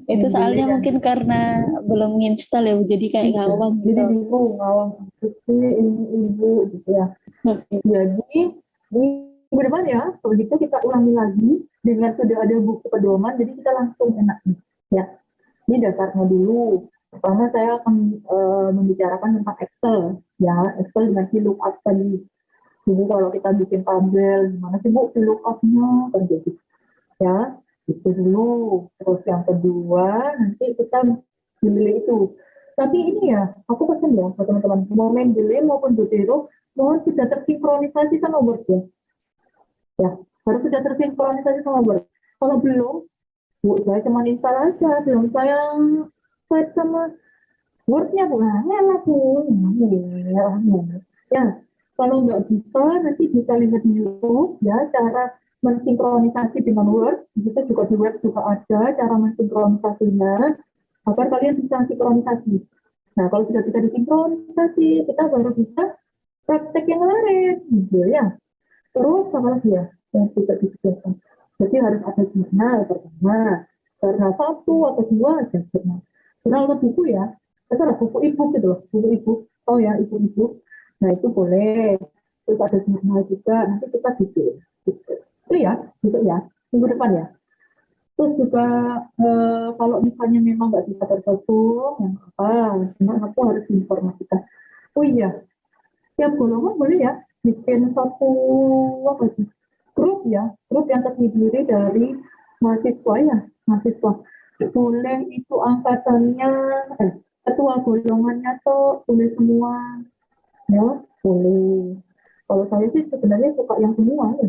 Itu soalnya mungkin karena belum install ya, jadi kayak ngawang gitu. Jadi bingung, ngawang ini ibu gitu ya. Jadi di minggu depan ya, kalau gitu kita ulangi lagi dengan sudah ada buku pedoman, jadi kita langsung enak nih. Ya, ini dasarnya dulu. Pertama saya akan membicarakan tentang Excel, ya Excel dengan VLOOKUP tadi. Jadi kalau kita bikin tabel, gimana sih Bu VLOOKUP-nya, kan gitu. Ya, itu dulu. Terus yang kedua, nanti kita pilih itu. Tapi ini ya, aku pesan ya buat teman-teman, mau Mendeley maupun Dotero, mohon sudah tersinkronisasi sama Word ya. Ya, harus sudah tersinkronisasi sama Word. Kalau belum, Bu, saya cuma install aja, belum saya set sama Word-nya bukan lah pun. Ya, kalau nggak bisa, nanti bisa lihat di YouTube ya cara mensinkronisasi dengan Word. Kita juga di web juga ada cara mensinkronisasinya agar kalian bisa sinkronisasi. Nah, kalau sudah bisa disinkronisasi, kita baru bisa praktek yang lain, gitu ya. Terus apa lagi ya yang tidak disediakan? Jadi harus ada jurnal pertama, karena 1 atau 2 aja jurnal. Jurnal atau buku ya, terserah buku e-book gitu loh, buku e-book. Oh ya, ibu-ibu. Nah itu boleh. Terus ada jurnal juga, nanti kita bikin. Gitu. Itu ya, gitu ya, minggu depan ya. Terus juga kalau misalnya memang nggak bisa tergabung, yang apa? Cuma aku harus diinformasikan. Oh iya, tiap golongan boleh ya bikin satu apa sih grup ya, grup yang terdiri dari mahasiswa ya, mahasiswa. Boleh itu angkatannya, ketua golongannya tuh boleh semua, ya boleh. Kalau saya sih sebenarnya suka yang semua ya.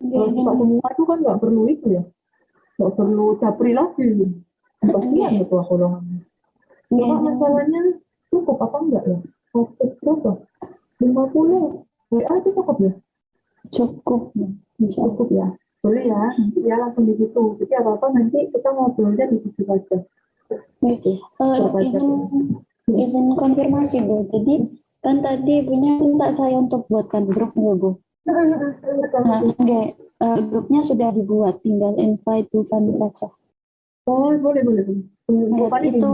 Kalau suka semua itu kan nggak perlu itu ya, nggak perlu capri lagi. Kasihan ketua golongannya. Cuma masalahnya cukup apa enggak ya? Berapa? 50 WA itu cukup ya? Cukup ya. Boleh ya, nanti ya langsung di situ. Jadi apa-apa nanti kita ngobrolnya di situ saja. Izin konfirmasi Bu. Jadi kan tadi punya minta saya untuk buatkan grup nggak Bu? Grupnya sudah dibuat, tinggal invite Bu Fani saja. Oh boleh. Itu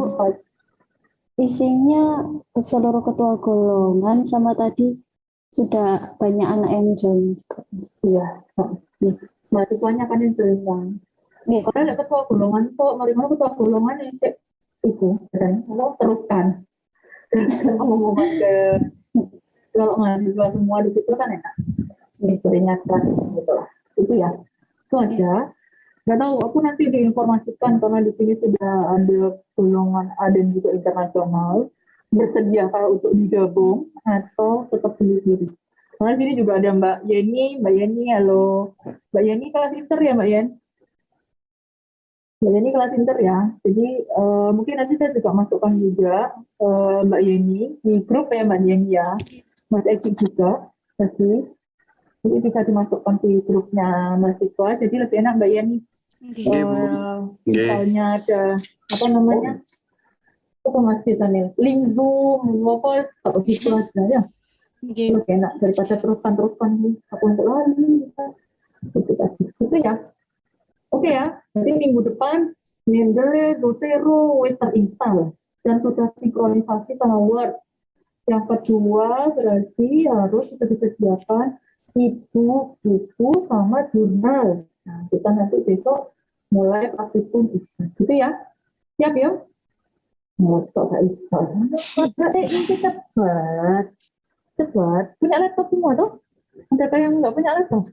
isinya seluruh ketua golongan sama tadi sudah banyak anak yang join. Iya. Mahasiswanya kan yang join kan. Karena ada ketua golongan kok, mari-mari ketua golongan yang itu kan, kalau teruskan. Ngomong ke kalau mahasiswa semua di situ kan enak. Diingatkan gitu lah. Itu ya. Itu aja. Nggak tahu, aku nanti diinformasikan karena di sini sudah ada golongan A dan juga internasional bersedia kalau untuk digabung atau tetap sendiri. Karena di sini juga ada Mbak Yeni, halo. Mbak Yeni kelas inter ya Mbak Yen? Mbak Yeni kelas inter ya. Jadi mungkin nanti saya juga masukkan juga Mbak Yeni di grup ya Mbak Yeni ya. Mas Eki juga pasti. Jadi bisa dimasukkan di grupnya mahasiswa. Jadi lebih enak Mbak Yeni. Misalnya ada apa namanya Apa Mas Titanil? Link Zoom, apa tak gitu aja ya. Nggih. Lebih enak daripada teruskan aku untuk lari. Itu ya. Oke ya. Jadi minggu depan Mendeley, Zotero, wis terinstall dan sudah sinkronisasi sama Word. Yang kedua berarti harus kita disediakan buku sama jurnal. Nah, kita nanti besok mulai praktikum gitu ya. Siap ya? Mosok gak bisa. Ini cepat. Cepat. Punya laptop semua tuh? Ada yang nggak punya laptop?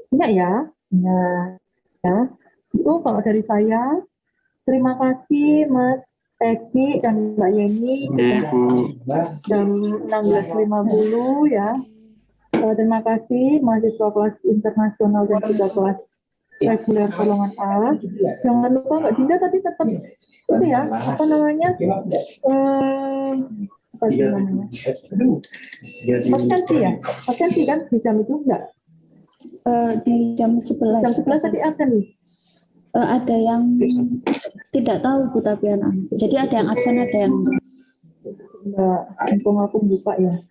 Punya ya? Nah, ya. Itu kalau dari saya. Terima kasih Mas Eki dan Mbak Yeni. Bu. Jam 16.50 ya. Terima kasih mahasiswa kelas internasional dan juga kelas reguler golongan A. Jangan lupa Mbak Dinda tadi tetap itu ya, apa namanya? Apa sih namanya? Absensi ya? Absensi kan di jam itu enggak? Di jam 11. Jam 11 tadi absen nih. Ada yang tidak tahu Bu tapi anak. Jadi ada yang absen, ada yang Enggak, mumpung aku buka ya.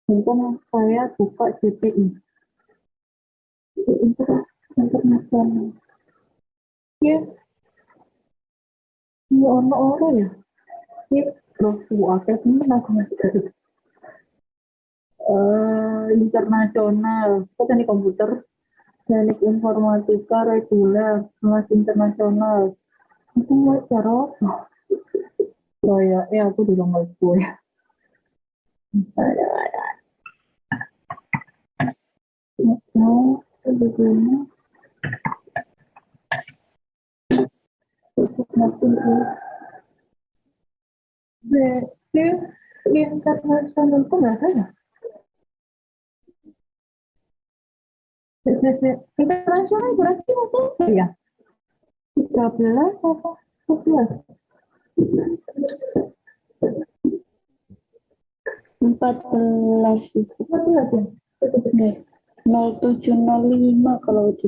Mumpung saya buka JPI. Internasional. Ya. Ini orang ya. Ini profu akeh temen aku masih. Internasional. Kok ini komputer? Teknik informatika reguler, kelas internasional. Itu mau cara apa? Oh ya, aku juga nggak tahu ya. Mau begini. Berarti internasional itu nggak ada ya? Internasional berarti maksudnya ya? 13 apa? 11? 14 itu. 14 ya? 0705 kalau di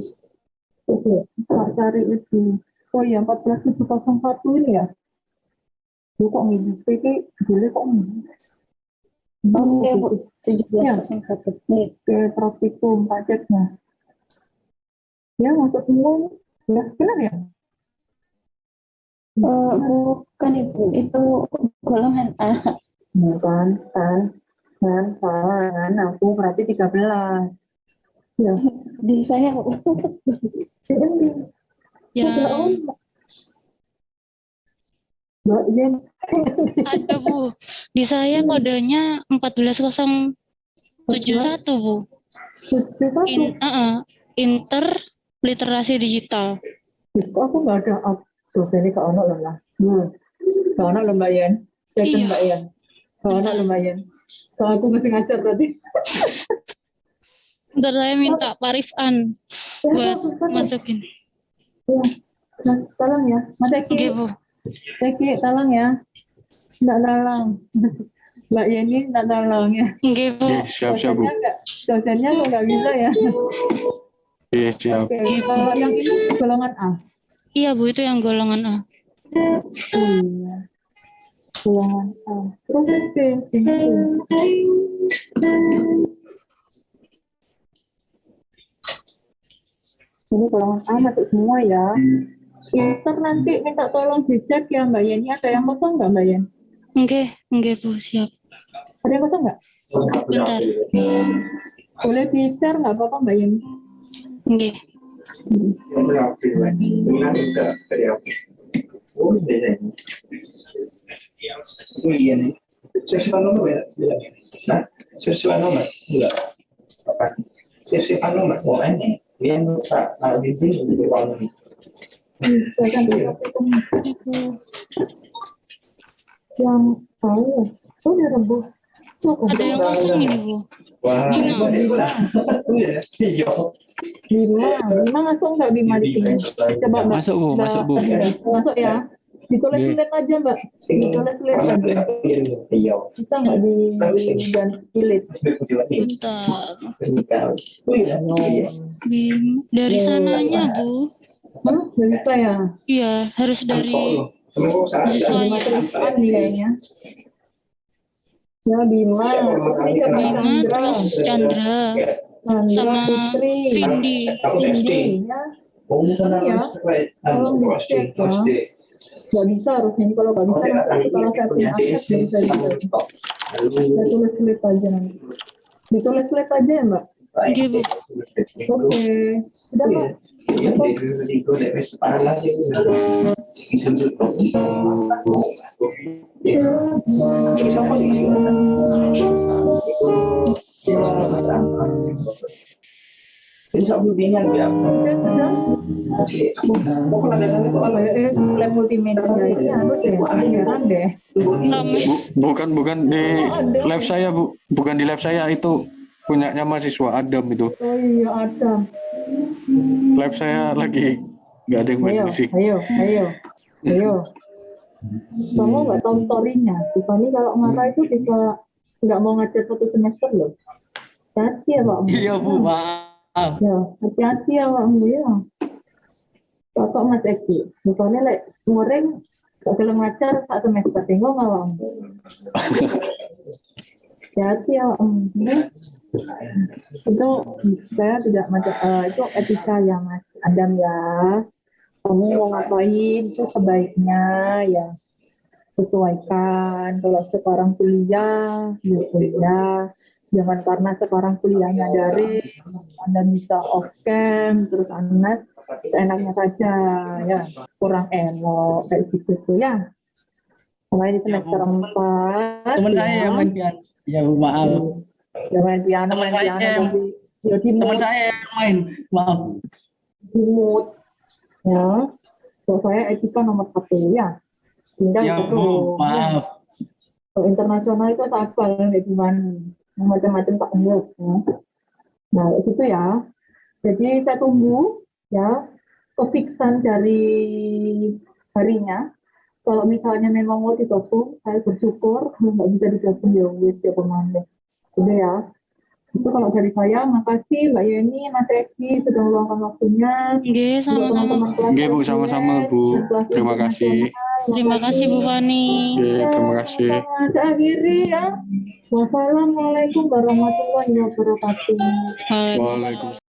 Oke, Pak cari itu. Oh iya, 14701 ini ya? Lu kok minus? Ini boleh kok minus? Oke, Bu. 1701. Oke, praktikum pajaknya. Ya, masuk semua nih. Ya, benar ya? Bukan Ibu, itu golongan A. Bukan, salah. Aku berarti 13. Ya, Di saya ini. Ya, Mbak Yen. ada Bu. Di saya kodenya 14071 Bu. Inter literasi digital. Aku nggak ada dosennya ke anak loh lah. Ke anak loh Mbak Yen. Yakin Iya. Mbak Yen. Ke anak loh Mbak Yen. Soal aku mesti ngajar tadi. Ntar saya minta Pak Rifan buat masukin. Ya. Nah, tolong ya. Mas Oke Eki, Bu. Eki, tolong ya. Nggak tolong. Mbak Yeni nggak tolong ya. Oke Bu. Siap Bu. Dosennya kok nggak bisa ya. Iya, siap. Oke, kalau yang ini golongan A. Iya Bu, itu yang golongan A. Iya. Golongan A. Terus B. Ini golongan A masuk semua ya. Inter nanti minta tolong dicek ya Mbak Yeni. Ada yang kosong nggak Mbak Yen? Oke Bu, siap. Ada yang kosong nggak? Bentar. Boleh di-share nggak apa-apa Mbak Yeni? Oke. Sesuai nomor ya? Nah, sesuai nomor juga. Sesuai nomor ini dia bisa di sini di bawah ini. Yang tahu, oh direbus. Ada yang kosong ini Bu. Wah, Bima. iya. Bima masuk nggak Bima di sini? Coba Mbak. Masuk Bu, masuk Bu. Masuk ya. Ditulis-tulis aja Mbak. Ditulis-tulis aja. Bisa nggak dan ilit? Bentar. Bim. Dari sananya Bu. Nggak bisa ya? Iya, harus dari Seminggu saat Sesuai. Bima terus nih kayaknya. Ya Bima, Putri sama Bima, Chandra. terus Chandra, Chandra, sama Putri. Vindi. Aku SD. Ya, Iya. Tolong dicek ya. Nggak bisa harusnya ini kalau nggak bisa nanti kalau saya punya akses baru saya bisa. Saya tulis slip aja nanti. Ditulis slip aja ya Mbak. Oke, Bu. Oke, sudah Mbak. Bisa bimbingan ya. Pokoknya ada sana tuh Lab multimedia ini harus deh, heran deh. Rame. Bukan di lab saya, Bu. Bukan di lab saya, itu punyanya mahasiswa Adam itu. Oh iya ada. Lab saya lagi nggak ada yang main Ayo, musik. ayo. Kamu nggak tahu story-nya. Tiffany kalau ngarah itu bisa nggak mau ngajar satu semester loh. Hati ya Pak. Iya Bu, maaf. Ya, hati-hati ya Pak. Ya. Kakak Mas Eki. Misalnya lek muring gak gelem ngajar sak semester tinggal ngawang. Hati-hati ya Pak. Itu saya tidak macam itu etika ya Mas Adam ya. Kamu mau ngapain itu sebaiknya ya sesuaikan. Kalau sekarang kuliah, ya kuliah. Jangan karena sekarang kuliahnya daring, Anda bisa off cam, terus Anda seenaknya saja, ya kurang elok kayak gitu ya. Mulai di semester 4. Teman saya yang main piano. Ya Bu, maaf. Ya main piano, Teman saya yang- tapi ya di Teman mood, saya yang main, maaf. di mood. Ya, kalau saya etika nomor 1 ya. Tinggal Ya itu. Bu, maaf. Kalau internasional itu hafal kayak gimana, yang macam-macam tak enggak. Ya. Nah itu ya. Jadi saya tunggu ya kefiksan dari harinya. Kalau misalnya memang mau digabung, saya bersyukur. Kalau nggak bisa digabung ya wis ya pemandang. Udah ya. Itu kalau dari saya, makasih Mbak Yeni, Mas Eki sudah meluangkan waktunya. Oke, Juga sama-sama. teman-teman kelas Oke, Bu, LPS, sama-sama, Bu. dan kelas Terima kasih. internasional. Terima kasih, Bu Fani. Oke, terima kasih. Saya akhiri ya. Wassalamualaikum warahmatullahi wabarakatuh. Waalaikumsalam. Waalaikumsalam.